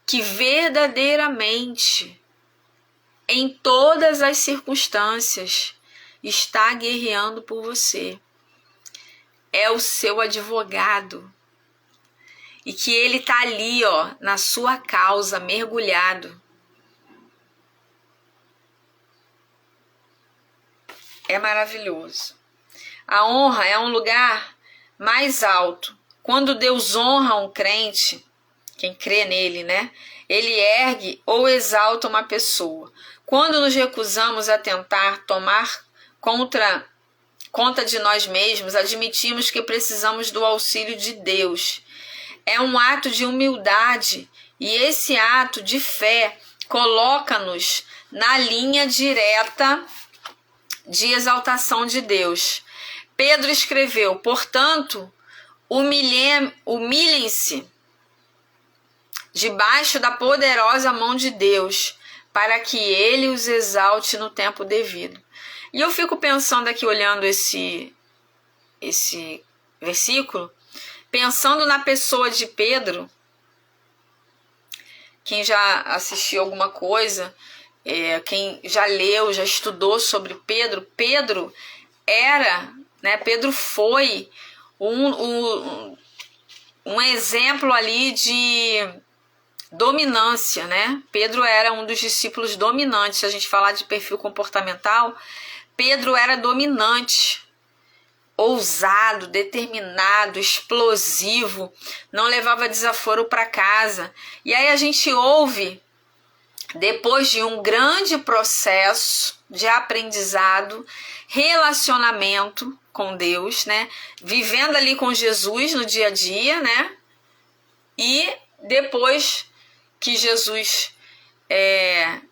que verdadeiramente, em todas as circunstâncias, está guerreando por você. É o seu advogado. E que ele está ali, ó, na sua causa, mergulhado. É maravilhoso. A honra é um lugar mais alto. Quando Deus honra um crente, quem crê nele, né? Ele ergue ou exalta uma pessoa. Quando nos recusamos a tentar tomar conta de nós mesmos, admitimos que precisamos do auxílio de Deus. É um ato de humildade e esse ato de fé coloca-nos na linha direta de exaltação de Deus. Pedro escreveu: portanto, humilhem-se debaixo da poderosa mão de Deus, para que Ele os exalte no tempo devido. E eu fico pensando aqui, olhando esse versículo, pensando na pessoa de Pedro. Quem já assistiu alguma coisa, quem já leu, já estudou sobre Pedro, Pedro foi um exemplo ali de dominância, né? Pedro era um dos discípulos dominantes. Se a gente falar de perfil comportamental, Pedro era dominante, ousado, determinado, explosivo, não levava desaforo para casa. E aí a gente ouve, depois de um grande processo de aprendizado, relacionamento com Deus, né? Vivendo ali com Jesus no dia a dia, né? E depois que Jesus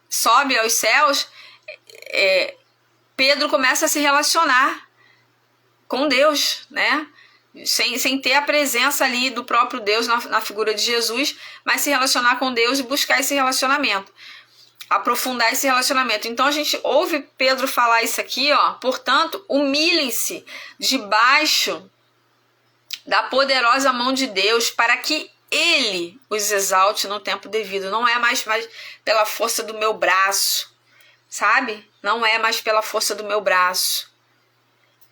sobe aos céus, Pedro começa a se relacionar com Deus, né? Sem ter a presença ali do próprio Deus na figura de Jesus, mas se relacionar com Deus e buscar esse relacionamento. aprofundar esse relacionamento. Então a gente ouve Pedro falar isso aqui, ó. Portanto, humilhem-se debaixo da poderosa mão de Deus para que Ele os exalte no tempo devido. Não é mais pela força do meu braço, sabe? Não é mais pela força do meu braço.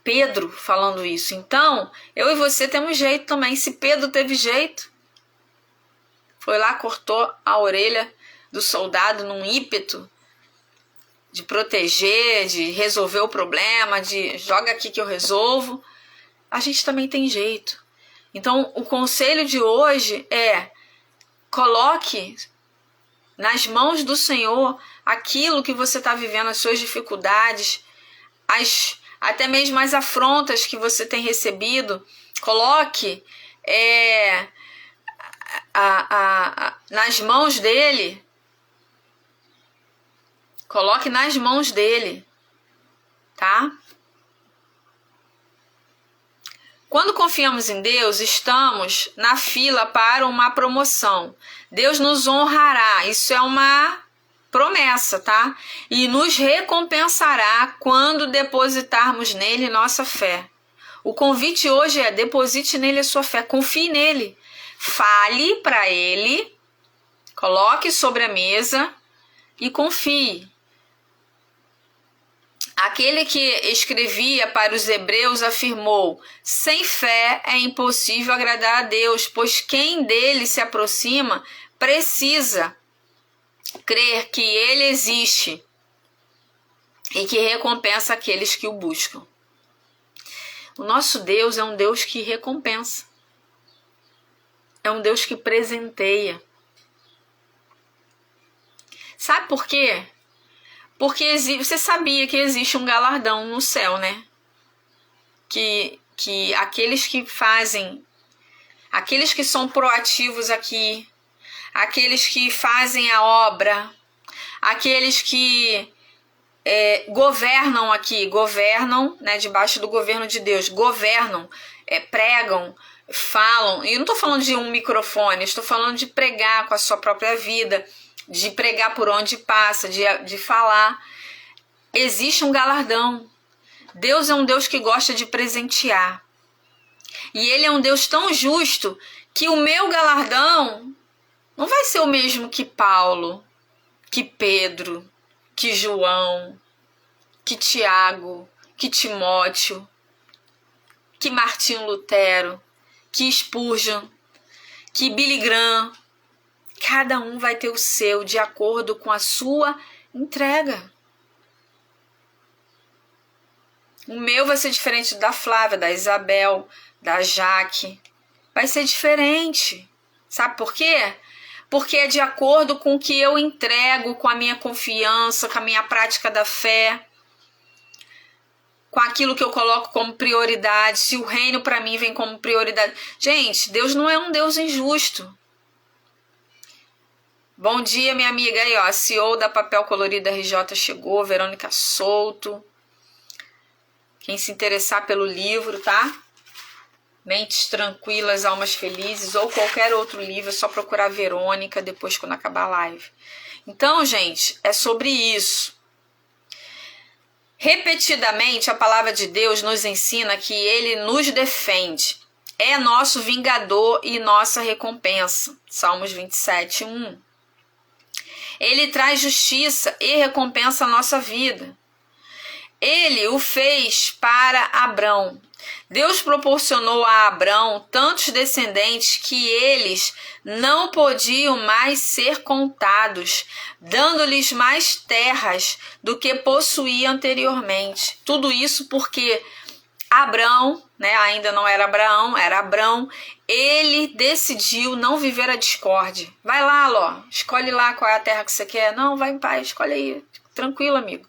Pedro falando isso. Então, eu e você temos jeito também. Se Pedro teve jeito, foi lá, cortou a orelha do soldado num ímpeto de proteger, de resolver o problema, de joga aqui que eu resolvo, a gente também tem jeito. Então, o conselho de hoje é: coloque nas mãos do Senhor aquilo que você está vivendo, as suas dificuldades, até mesmo as afrontas que você tem recebido. Coloque nas mãos dele. Coloque nas mãos dele, tá? Quando confiamos em Deus, estamos na fila para uma promoção. Deus nos honrará, isso é uma promessa, tá? E nos recompensará quando depositarmos nele nossa fé. O convite hoje é: deposite nele a sua fé, confie nele. Fale para ele, coloque sobre a mesa e confie. Aquele que escrevia para os hebreus afirmou: sem fé é impossível agradar a Deus, pois quem dele se aproxima precisa crer que ele existe e que recompensa aqueles que o buscam. O nosso Deus é um Deus que recompensa. É um Deus que presenteia. Sabe por quê? Porque você sabia que existe um galardão no céu, né? Que aqueles que fazem, aqueles que são proativos aqui, aqueles que fazem a obra, aqueles que governam aqui, governam, né, debaixo do governo de Deus, governam, pregam, falam. E eu não estou falando de um microfone, estou falando de pregar com a sua própria vida, de pregar por onde passa, de falar. Existe um galardão. Deus é um Deus que gosta de presentear. E Ele é um Deus tão justo que o meu galardão não vai ser o mesmo que Paulo, que Pedro, que João, que Tiago, que Timóteo, que Martinho Lutero, que Spurgeon, que Billy Graham. Cada um vai ter o seu de acordo com a sua entrega. O meu vai ser diferente da Flávia, da Isabel, da Jaque. Vai ser diferente. Sabe por quê? Porque é de acordo com o que eu entrego, com a minha confiança, com a minha prática da fé, com aquilo que eu coloco como prioridade. Se o reino para mim vem como prioridade. Gente, Deus não é um Deus injusto. Bom dia, minha amiga aí, ó, a CEO da Papel Colorido RJ chegou, Verônica Souto. Quem se interessar pelo livro, tá? Mentes Tranquilas, Almas Felizes, ou qualquer outro livro, é só procurar Verônica depois quando acabar a live. Então, gente, é sobre isso. Repetidamente, a palavra de Deus nos ensina que Ele nos defende. É nosso vingador e nossa recompensa. Salmos 27, 1. Ele traz justiça e recompensa a nossa vida. Ele o fez para Abrão. Deus proporcionou a Abrão tantos descendentes que eles não podiam mais ser contados, dando-lhes mais terras do que possuía anteriormente. Tudo isso porque Abrão, né, ainda não era Abraão, era Abrão, ele decidiu não viver a discórdia. Vai lá, Ló, escolhe lá qual é a terra que você quer. Não, vai em paz, escolhe aí. Tranquilo, amigo.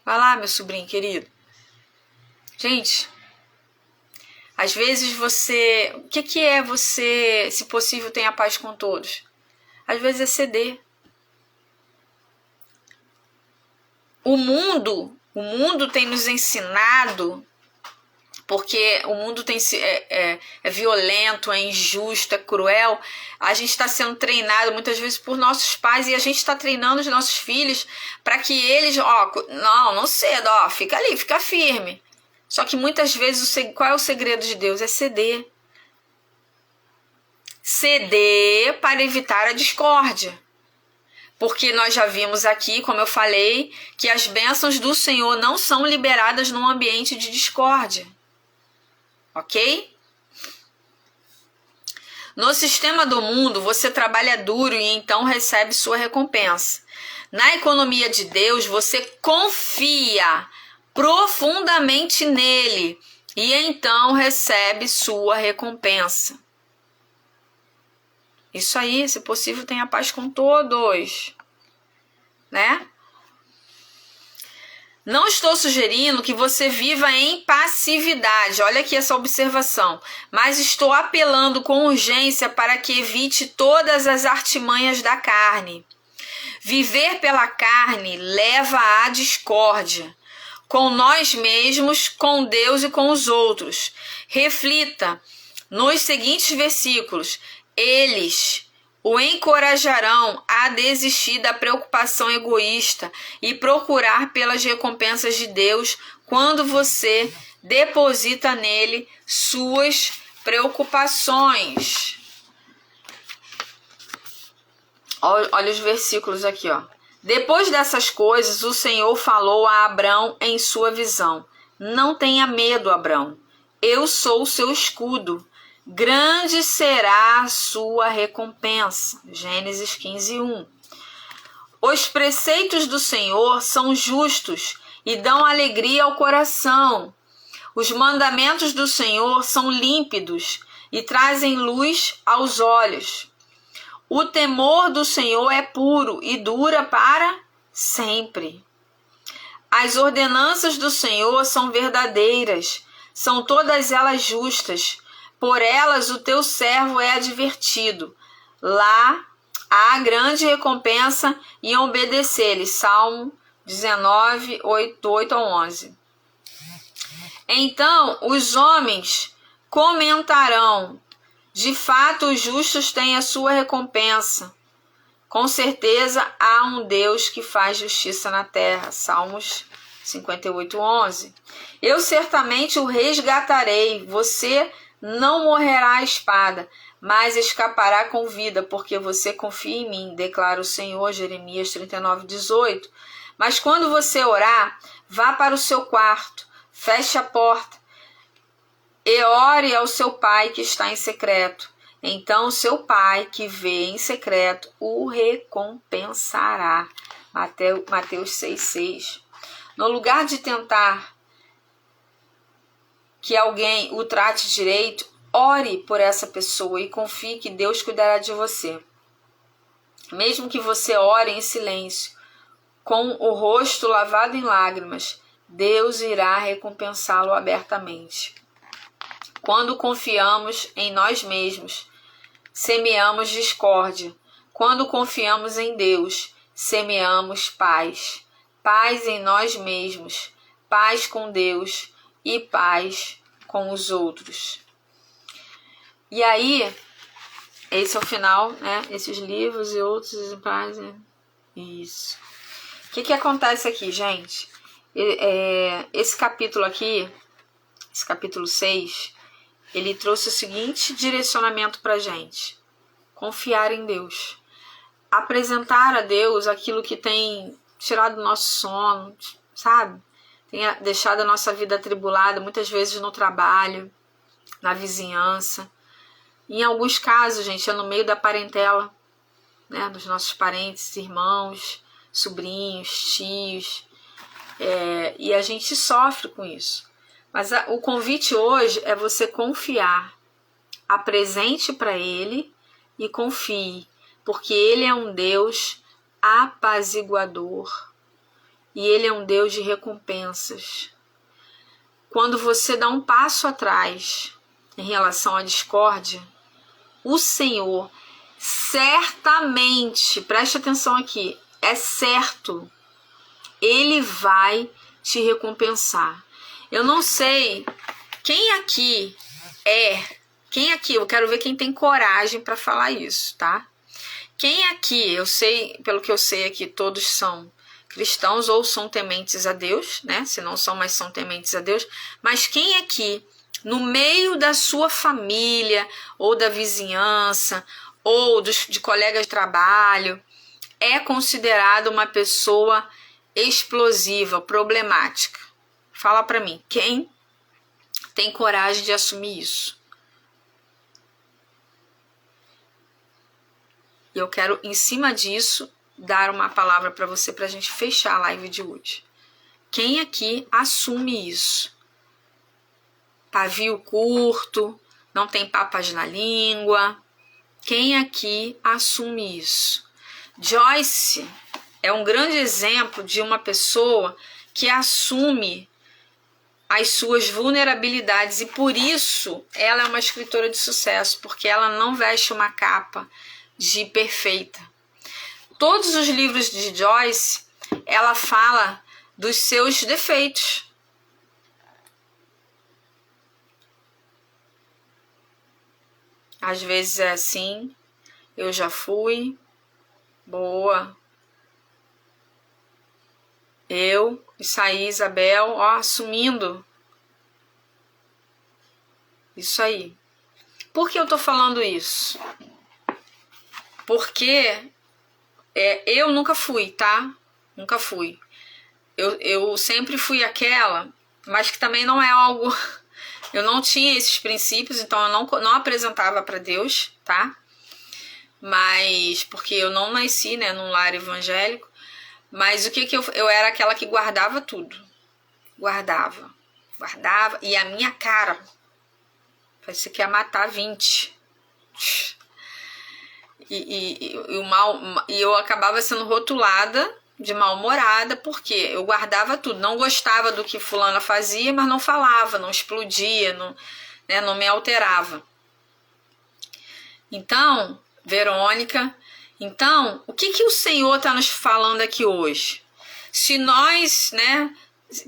Vai lá, meu sobrinho querido. Gente, às vezes você... O que é você, se possível, tenha paz com todos? Às vezes é ceder. O mundo tem nos ensinado porque o mundo é violento, é injusto, é cruel. A gente está sendo treinado muitas vezes por nossos pais e a gente está treinando os nossos filhos para que eles, não ceda, fica ali, fica firme. Só que muitas vezes, qual é o segredo de Deus? É ceder. Ceder para evitar a discórdia. Porque nós já vimos aqui, como eu falei, que as bênçãos do Senhor não são liberadas num ambiente de discórdia. Ok? No sistema do mundo, você trabalha duro e então recebe sua recompensa. Na economia de Deus, você confia profundamente nele e então recebe sua recompensa. Isso aí, se possível, tenha paz com todos, né? Não estou sugerindo que você viva em passividade, olha aqui essa observação, mas estou apelando com urgência para que evite todas as artimanhas da carne. Viver pela carne leva à discórdia, com nós mesmos, com Deus e com os outros. Reflita nos seguintes versículos. Eles o encorajarão a desistir da preocupação egoísta e procurar pelas recompensas de Deus quando você deposita nele suas preocupações. Olha os versículos aqui, ó. Depois dessas coisas, o Senhor falou a Abrão em sua visão. Não tenha medo, Abrão. Eu sou o seu escudo. Grande será a sua recompensa. Gênesis 15:1. Os preceitos do Senhor são justos e dão alegria ao coração. Os mandamentos do Senhor são límpidos e trazem luz aos olhos. O temor do Senhor é puro e dura para sempre. As ordenanças do Senhor são verdadeiras, são todas elas justas. Por elas o teu servo é advertido. Lá há grande recompensa em obedecer-lhe. Salmo 19, 8 a 11. Então os homens comentarão: de fato os justos têm a sua recompensa. Com certeza há um Deus que faz justiça na terra. Salmos 58, 11. Eu certamente o resgatarei. Você não morrerá à espada, mas escapará com vida, porque você confia em mim, declara o Senhor. Jeremias 39, 18. Mas quando você orar, vá para o seu quarto, feche a porta e ore ao seu pai que está em secreto. Então seu pai que vê em secreto o recompensará. Mateus 6, 6. No lugar de tentar que alguém o trate direito, ore por essa pessoa e confie que Deus cuidará de você. Mesmo que você ore em silêncio, com o rosto lavado em lágrimas, Deus irá recompensá-lo abertamente. Quando confiamos em nós mesmos, semeamos discórdia. Quando confiamos em Deus, semeamos paz. Paz em nós mesmos, paz com Deus e paz com os outros. E aí, esse é o final, né? Esses livros e outros em paz, né? Isso. O que acontece aqui, gente? Esse capítulo aqui, esse capítulo 6, ele trouxe o seguinte direcionamento pra gente: confiar em Deus. Apresentar a Deus aquilo que tem tirado o nosso sono, sabe? Tem deixado a nossa vida atribulada, muitas vezes no trabalho, na vizinhança. Em alguns casos, gente, é no meio da parentela, né? Dos nossos parentes, irmãos, sobrinhos, tios. E a gente sofre com isso. Mas o convite hoje é você confiar. Apresente para Ele e confie, porque Ele é um Deus apaziguador. E Ele é um Deus de recompensas. Quando você dá um passo atrás em relação à discórdia, o Senhor certamente, preste atenção aqui, é certo, Ele vai te recompensar. Eu não sei Quem aqui, eu quero ver quem tem coragem para falar isso, tá? Quem aqui, eu sei, pelo que eu sei aqui, todos são cristãos ou são tementes a Deus, né? Se não são, mas são tementes a Deus. Mas quem aqui, no meio da sua família, ou da vizinhança, ou de colegas de trabalho, é considerado uma pessoa explosiva, problemática? Fala para mim, quem tem coragem de assumir isso? E eu quero, em cima disso, dar uma palavra para você, para a gente fechar a live de hoje. Quem aqui assume isso? Pavio curto, não tem papas na língua. Quem aqui assume isso? Joyce é um grande exemplo de uma pessoa que assume as suas vulnerabilidades e por isso ela é uma escritora de sucesso, porque ela não veste uma capa de perfeita. Todos os livros de Joyce, ela fala dos seus defeitos. Às vezes é assim, eu já fui, boa. Eu, isso aí, Isabel, ó, assumindo. Isso aí. Por que eu tô falando isso? Porque eu nunca fui, tá? Nunca fui. Eu sempre fui aquela, mas que também não é algo... Eu não tinha esses princípios, então eu não apresentava para Deus, tá? Mas, porque eu não nasci, né, num lar evangélico. Mas o que eu era aquela que guardava tudo. Guardava. E a minha cara, parecia que ia matar 20. E eu acabava sendo rotulada de mal-humorada, porque eu guardava tudo. Não gostava do que fulana fazia, mas não falava, não explodia, não me alterava. Então, Verônica, então, o que o Senhor está nos falando aqui hoje? Se nós,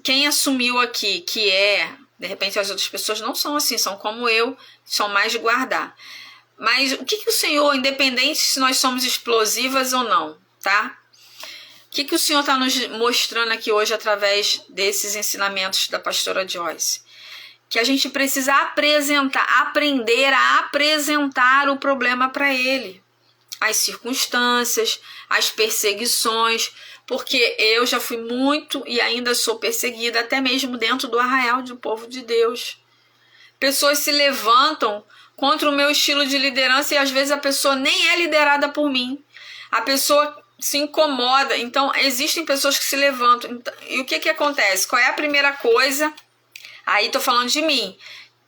quem assumiu aqui que de repente as outras pessoas não são assim, são como eu, são mais de guardar. Mas o que o Senhor, independente se nós somos explosivas ou não, tá? O que o Senhor está nos mostrando aqui hoje através desses ensinamentos da pastora Joyce? Que a gente precisa aprender a apresentar o problema para Ele. As circunstâncias, as perseguições, porque eu já fui muito e ainda sou perseguida, até mesmo dentro do arraial do povo de Deus. Pessoas se levantam contra o meu estilo de liderança e às vezes a pessoa nem é liderada por mim. A pessoa se incomoda. Então, existem pessoas que se levantam. E o que acontece? Qual é a primeira coisa? Aí tô falando de mim.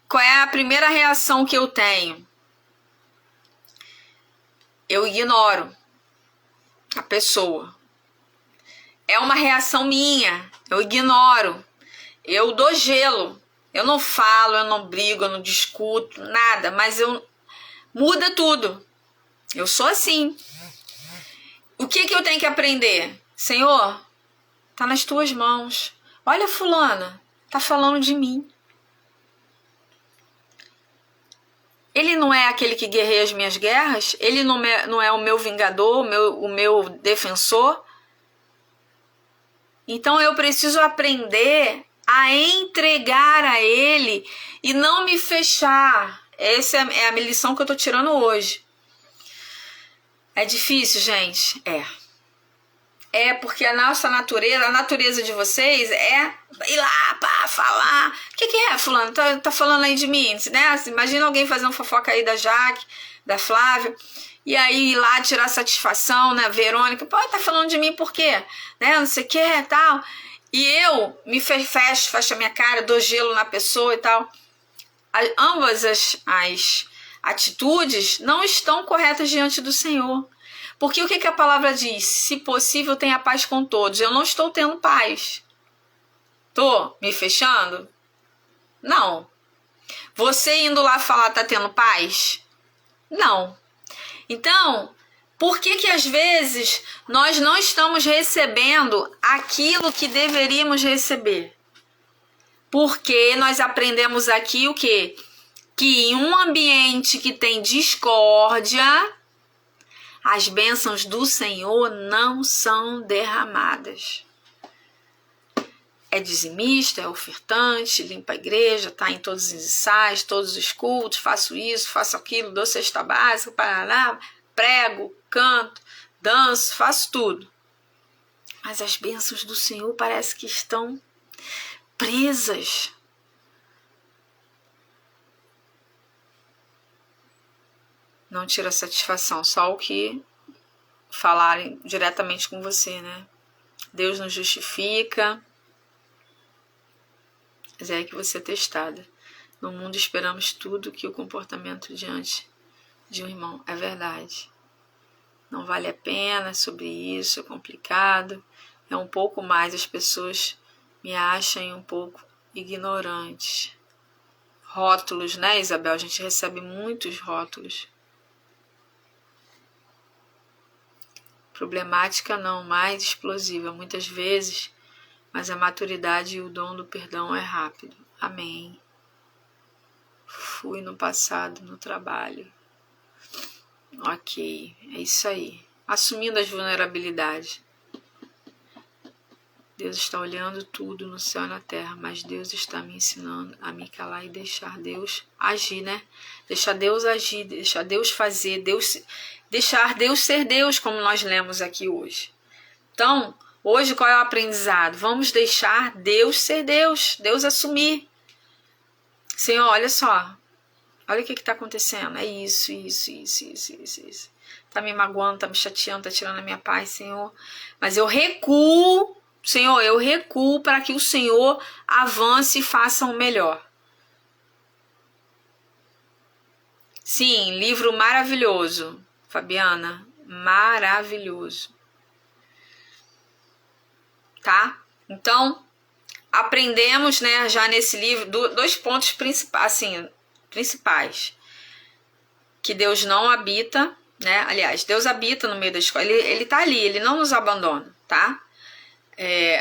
Qual é a primeira reação que eu tenho? Eu ignoro a pessoa. É uma reação minha. Eu ignoro. Eu dou gelo. Eu não falo, eu não brigo, eu não discuto, nada. Mas muda tudo. Eu sou assim. O que eu tenho que aprender? Senhor, tá nas tuas mãos. Olha fulana, tá falando de mim. Ele não é aquele que guerreia as minhas guerras? Ele não é o meu vingador, o meu defensor? Então eu preciso aprender a entregar a Ele e não me fechar. Essa é a lição que eu tô tirando hoje. É difícil, gente? É porque a nossa natureza, a natureza de vocês é ir lá pra falar. O que é, fulano? Tá falando aí de mim, né? Imagina alguém fazendo fofoca aí da Jaque, da Flávia, e aí ir lá tirar satisfação, né? Verônica, pô, tá falando de mim por quê? Né? Não sei o que, tal. E eu me fecho a minha cara, dou gelo na pessoa e tal. Ambas as atitudes não estão corretas diante do Senhor. Porque o que a palavra diz? Se possível, tenha paz com todos. Eu não estou tendo paz. Tô me fechando? Não. Você indo lá falar tá tendo paz? Não. Então, por que às vezes nós não estamos recebendo aquilo que deveríamos receber? Porque nós aprendemos aqui o quê? Que em um ambiente que tem discórdia, as bênçãos do Senhor não são derramadas. É dizimista, é ofertante, limpa a igreja, tá em todos os ensaios, todos os cultos, faço isso, faço aquilo, dou cesta básica, paraná, prego, canto, danço, faço tudo. Mas as bênçãos do Senhor parece que estão presas. Não tira satisfação, só o que falarem diretamente com você, né? Deus nos justifica, mas é aí que você é testada. No mundo esperamos tudo que o comportamento diante de um irmão é verdade. Não vale a pena sobre isso, é complicado. É um pouco mais, as pessoas me acham um pouco ignorante. Rótulos, né, Isabel? A gente recebe muitos rótulos. Problemática não, mais explosiva muitas vezes, mas a maturidade e o dom do perdão é rápido. Amém. Fui no passado, no trabalho. Ok, é isso aí. Assumindo as vulnerabilidades. Deus está olhando tudo no céu e na terra, mas Deus está me ensinando a me calar e deixar Deus agir, né? Deixar Deus agir, deixar Deus fazer, deixar Deus ser Deus, como nós lemos aqui hoje. Então, hoje qual é o aprendizado? Vamos deixar Deus ser Deus, Deus assumir. Senhor, olha só, olha o que está acontecendo. É isso. Tá me magoando, tá me chateando, tá tirando a minha paz, Senhor. Mas eu recuo, Senhor, eu recuo para que o Senhor avance e faça o melhor. Sim, livro maravilhoso, Fabiana, maravilhoso. Tá? Então, aprendemos, né, já nesse livro, dois pontos principais. Que Deus não habita, né? Aliás, Deus habita no meio da escola. Ele tá ali, ele não nos abandona, tá?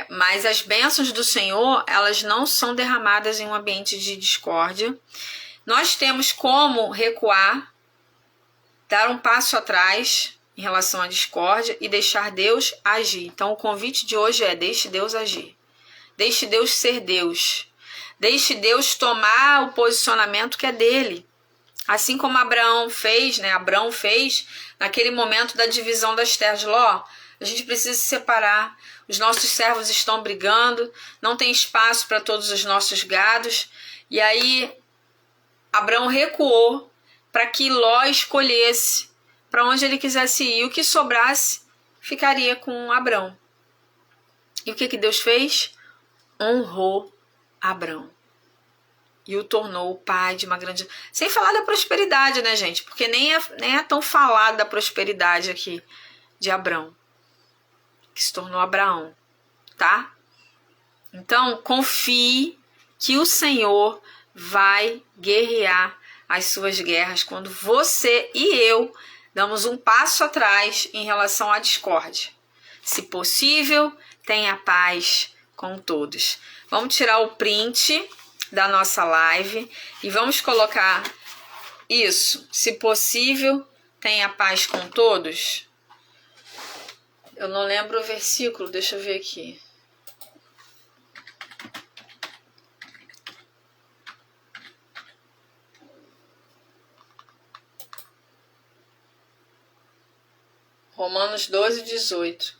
Mas as bênçãos do Senhor, elas não são derramadas em um ambiente de discórdia. Nós temos como recuar, dar um passo atrás em relação à discórdia e deixar Deus agir. Então, o convite de hoje é: deixe Deus agir. Deixe Deus ser Deus. Deixe Deus tomar o posicionamento que é dele. Assim como Abraão fez, né? Abraão fez naquele momento da divisão das terras. Ló, a gente precisa se separar. Os nossos servos estão brigando, não tem espaço para todos os nossos gados. E aí Abraão recuou para que Ló escolhesse para onde ele quisesse ir. E o que sobrasse ficaria com Abraão. E o que Deus fez? Honrou Abraão. E o tornou o pai de uma grande... Sem falar da prosperidade, né, gente? Porque nem é tão falado da prosperidade aqui de Abrão, que se tornou Abraão, tá? Então, confie que o Senhor vai guerrear as suas guerras quando você e eu damos um passo atrás em relação à discórdia. Se possível, tenha paz com todos. Vamos tirar o print da nossa live e vamos colocar isso. Se possível, tenha paz com todos. Eu não lembro o versículo, deixa eu ver aqui. Romanos 12, 18.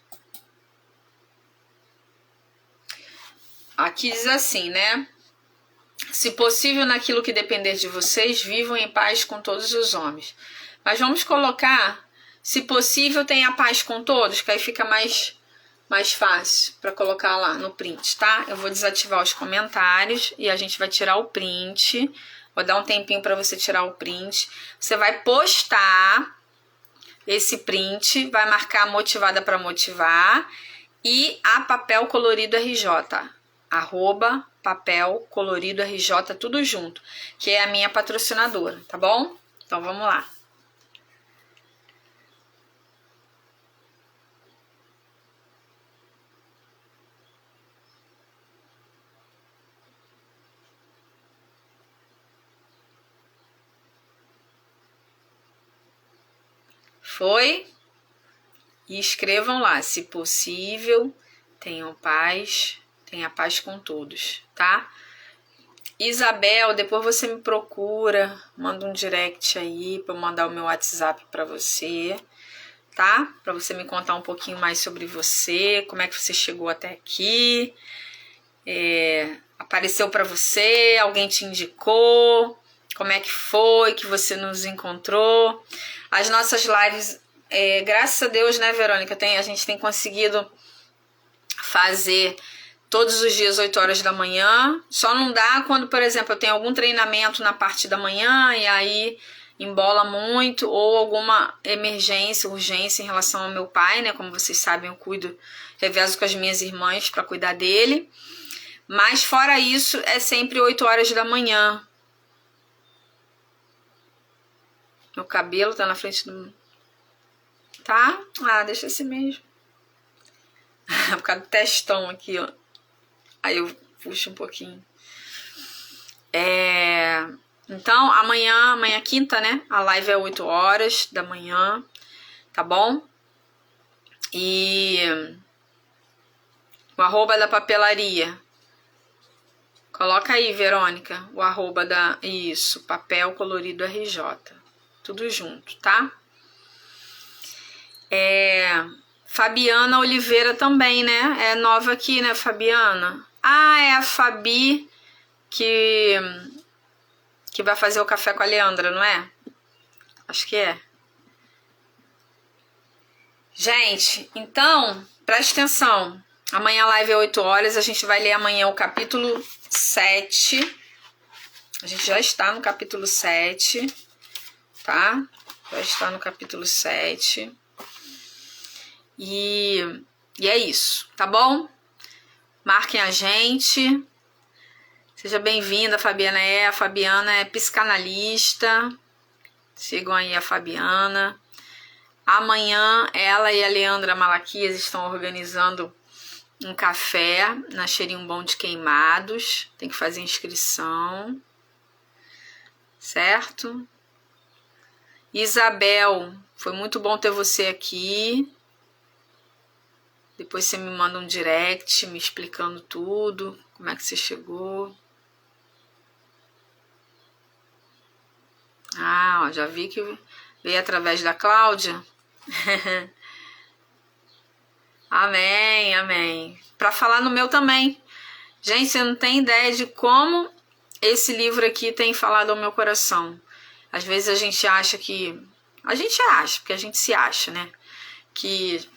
Aqui diz assim, né? Se possível, naquilo que depender de vocês, vivam em paz com todos os homens. Mas vamos colocar, se possível, tenha paz com todos, que aí fica mais fácil para colocar lá no print, tá? Eu vou desativar os comentários e a gente vai tirar o print. Vou dar um tempinho para você tirar o print. Você vai postar esse print, vai marcar a Motivada para Motivar e a Papel Colorido RJ, @Papel Colorido RJ, tudo junto, que é a minha patrocinadora, tá bom? Então vamos lá. Foi? E escrevam lá, se possível, tenha paz com todos, tá? Isabel, depois você me procura, manda um direct aí para eu mandar o meu WhatsApp para você, tá? Para você me contar um pouquinho mais sobre você, como é que você chegou até aqui, apareceu para você, alguém te indicou, como é que foi que você nos encontrou. As nossas lives, graças a Deus, né, Verônica, a gente tem conseguido fazer todos os dias 8 horas da manhã. Só não dá quando, por exemplo, eu tenho algum treinamento na parte da manhã e aí embola muito, ou alguma emergência, urgência em relação ao meu pai, né? Como vocês sabem, eu revezo com as minhas irmãs para cuidar dele. Mas fora isso, é sempre 8 horas da manhã. Meu cabelo tá na frente do... Tá? Ah, deixa assim mesmo. Por causa do testão aqui, ó. Aí eu puxo um pouquinho. Então, amanhã é quinta, né? A live é 8 horas da manhã, tá bom? E o arroba da papelaria. Coloca aí, Verônica, o arroba da... Isso, Papel Colorido RJ. Tudo junto, tá? Fabiana Oliveira também, né? É nova aqui, né, Fabiana? Ah, é a Fabi que vai fazer o café com a Leandra, não é? Acho que é. Gente, então, preste atenção. Amanhã a live é 8 horas, a gente vai ler amanhã o capítulo 7. A gente já está no capítulo 7, tá? Já está no capítulo 7. E é isso, tá bom? Marquem a gente. Seja bem-vinda, Fabiana. A Fabiana é psicanalista. Sigam aí a Fabiana. Amanhã, ela e a Leandra Malaquias estão organizando um café na Cheirinho Bom de Queimados. Tem que fazer inscrição. Certo? Isabel, foi muito bom ter você aqui. Depois você me manda um direct me explicando tudo, como é que você chegou. Ah, ó, já vi que veio através da Cláudia. Amém, amém. Para falar no meu também. Gente, você não tem ideia de como esse livro aqui tem falado ao meu coração. Às vezes a gente acha que... A gente acha, porque a gente se acha, né? Que,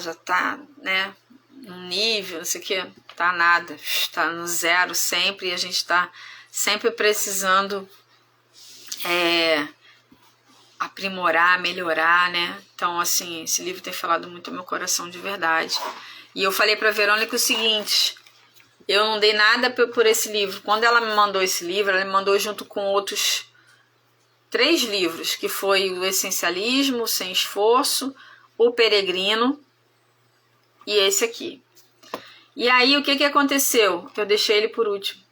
já tá, né? Num nível, não sei o que. Tá nada. Tá no zero sempre. E a gente tá sempre precisando aprimorar, melhorar, né? Então, assim, esse livro tem falado muito ao meu coração de verdade. E eu falei pra Verônica o seguinte... Eu não dei nada por esse livro. Quando ela me mandou esse livro, ela me mandou junto com outros 3 livros, que foi o Essencialismo, Sem Esforço, o Peregrino e esse aqui. E aí, o que aconteceu? Eu deixei ele por último.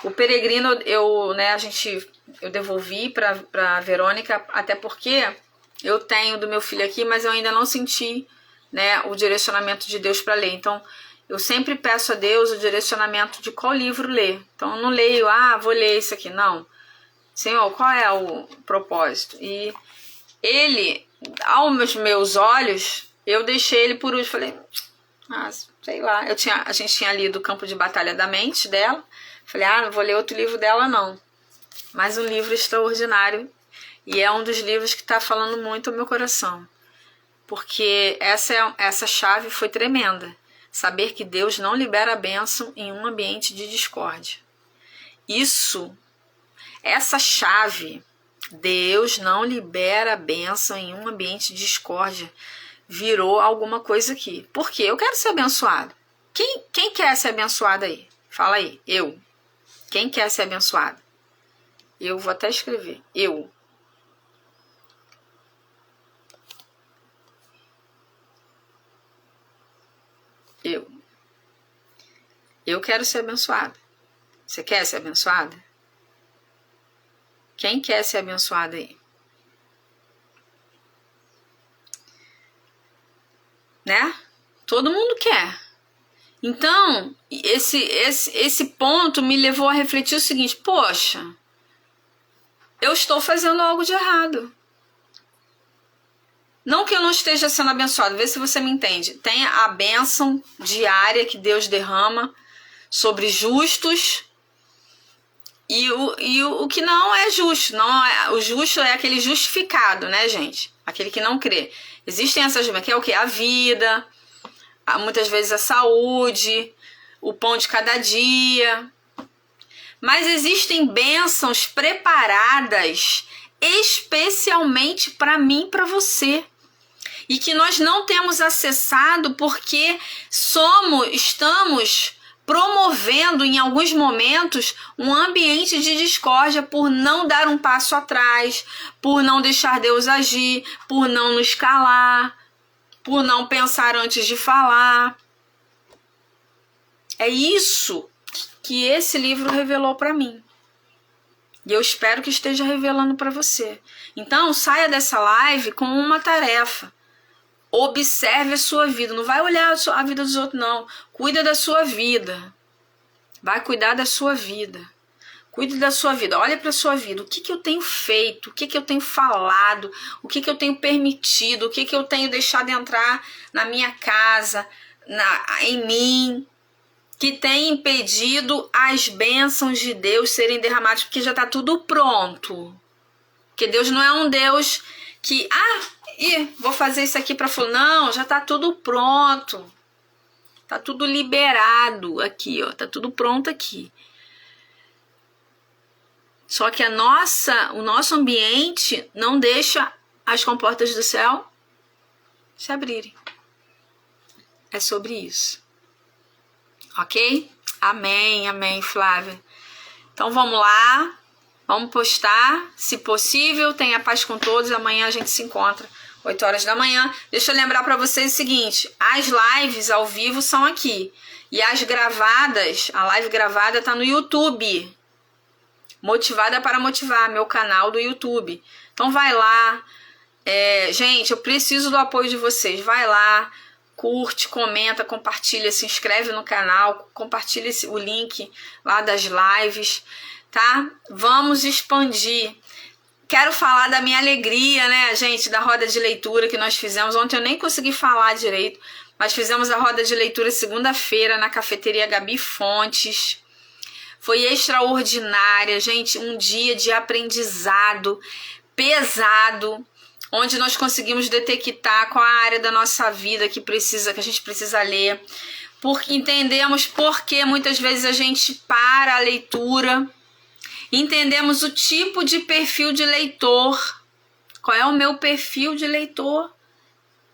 O Peregrino, eu devolvi pra Verônica, até porque eu tenho do meu filho aqui, mas eu ainda não senti, né, o direcionamento de Deus para ler. Então, eu sempre peço a Deus o direcionamento de qual livro ler. Então, eu não leio, vou ler isso aqui. Não. Senhor, qual é o propósito? E ele, aos meus olhos, eu deixei ele por último. Falei, sei lá. A gente tinha lido o Campo de Batalha da Mente dela. Falei, não vou ler outro livro dela, não. Mas um livro extraordinário. E é um dos livros que está falando muito ao meu coração. Porque essa chave foi tremenda. Saber que Deus não libera a bênção em um ambiente de discórdia. Essa chave, Deus não libera a bênção em um ambiente de discórdia, virou alguma coisa aqui. Por quê? Eu quero ser abençoado. Quem quer ser abençoado aí? Fala aí, eu. Quem quer ser abençoado? Eu vou até escrever, eu. Eu quero ser abençoada. Você quer ser abençoada? Quem quer ser abençoada aí? né? Todo mundo quer. Então, esse ponto me levou a refletir o seguinte: poxa, eu estou fazendo algo de errado. Não que eu não esteja sendo abençoado, vê se você me entende. Tem a bênção diária que Deus derrama sobre justos e o que não é justo. Não é, o justo é aquele justificado, né, gente? Aquele que não crê. Existem essas bênçãos, que é o quê? A vida, muitas vezes a saúde, o pão de cada dia. Mas existem bênçãos preparadas especialmente para mim e para você. E que nós não temos acessado porque estamos promovendo em alguns momentos um ambiente de discórdia por não dar um passo atrás, por não deixar Deus agir, por não nos calar, por não pensar antes de falar. É isso que esse livro revelou para mim. E eu espero que esteja revelando para você. Então, saia dessa live com uma tarefa. Observe a sua vida. Não vai olhar a vida dos outros, não. Cuida da sua vida. Vai cuidar da sua vida. Cuide da sua vida. Olha para a sua vida. O que eu tenho feito? O que eu tenho falado? O que eu tenho permitido? O que eu tenho deixado entrar na minha casa, em mim, que tem impedido as bênçãos de Deus serem derramadas? Porque já está tudo pronto. Porque Deus não é um Deus que... vou fazer isso aqui para fulano. Não, já tá tudo pronto. Tá tudo liberado aqui, ó. Tá tudo pronto aqui. Só que o nosso ambiente não deixa as comportas do céu se abrirem. É sobre isso. Ok? Amém, amém, Flávia. Então vamos lá. Vamos postar. Se possível, tenha paz com todos. Amanhã a gente se encontra 8 horas da manhã. Deixa eu lembrar para vocês o seguinte: as lives ao vivo são aqui. E as gravadas, a live gravada tá no YouTube. Motivada para Motivar, meu canal do YouTube. Então vai lá. Gente, eu preciso do apoio de vocês. Vai lá, curte, comenta, compartilha, se inscreve no canal, compartilha o link lá das lives, tá? Vamos expandir. Quero falar da minha alegria, né, gente, da roda de leitura que nós fizemos. Ontem eu nem consegui falar direito, mas fizemos a roda de leitura segunda-feira na cafeteria Gabi Fontes. Foi extraordinária, gente, um dia de aprendizado pesado, onde nós conseguimos detectar qual a área da nossa vida que a gente precisa ler. Porque entendemos por que muitas vezes a gente para a leitura. Entendemos o tipo de perfil de leitor. Qual é o meu perfil de leitor?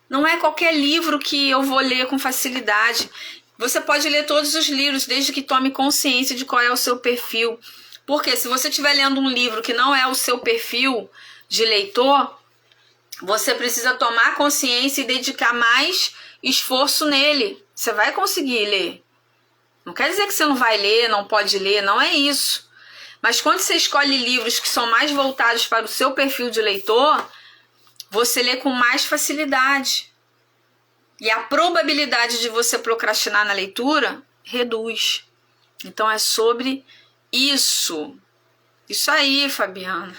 Não é qualquer livro que eu vou ler com facilidade. Você pode ler todos os livros, desde que tome consciência de qual é o seu perfil. Porque se você estiver lendo um livro que não é o seu perfil de leitor, você precisa tomar consciência e dedicar mais esforço nele. Você vai conseguir ler. Não quer dizer que você não vai ler, não pode ler, não é isso. Mas quando você escolhe livros que são mais voltados para o seu perfil de leitor, você lê com mais facilidade. E a probabilidade de você procrastinar na leitura reduz. Então é sobre isso. Isso aí, Fabiana.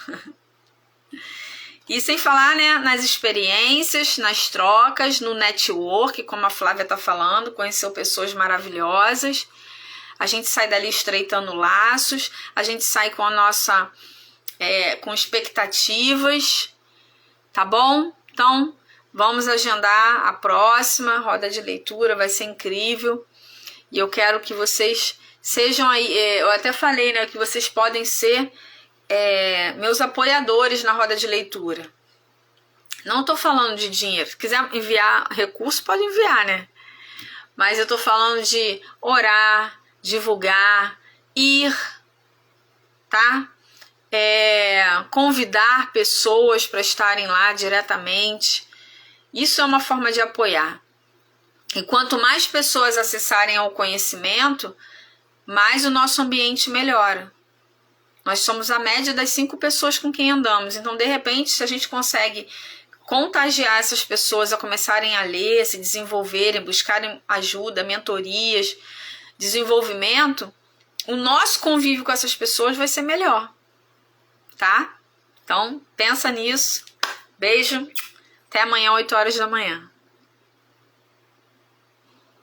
E sem falar, né, nas experiências, nas trocas, no network, como a Flávia está falando, conheceu pessoas maravilhosas. A gente sai dali estreitando laços, a gente sai com a nossa, com expectativas, tá bom? Então, vamos agendar a próxima roda de leitura, vai ser incrível. E eu quero que vocês sejam aí, eu até falei, né, que vocês podem ser meus apoiadores na roda de leitura. Não estou falando de dinheiro. Se quiser enviar recurso, pode enviar, né? Mas eu estou falando de orar, divulgar, ir, tá? Convidar pessoas para estarem lá diretamente. Isso é uma forma de apoiar. E quanto mais pessoas acessarem ao conhecimento, mais o nosso ambiente melhora. Nós somos a média das 5 pessoas com quem andamos. Então, de repente, se a gente consegue contagiar essas pessoas a começarem a ler, se desenvolverem, buscarem ajuda, mentorias, desenvolvimento, o nosso convívio com essas pessoas vai ser melhor, tá? Então, pensa nisso. Beijo. Até amanhã, 8 horas da manhã.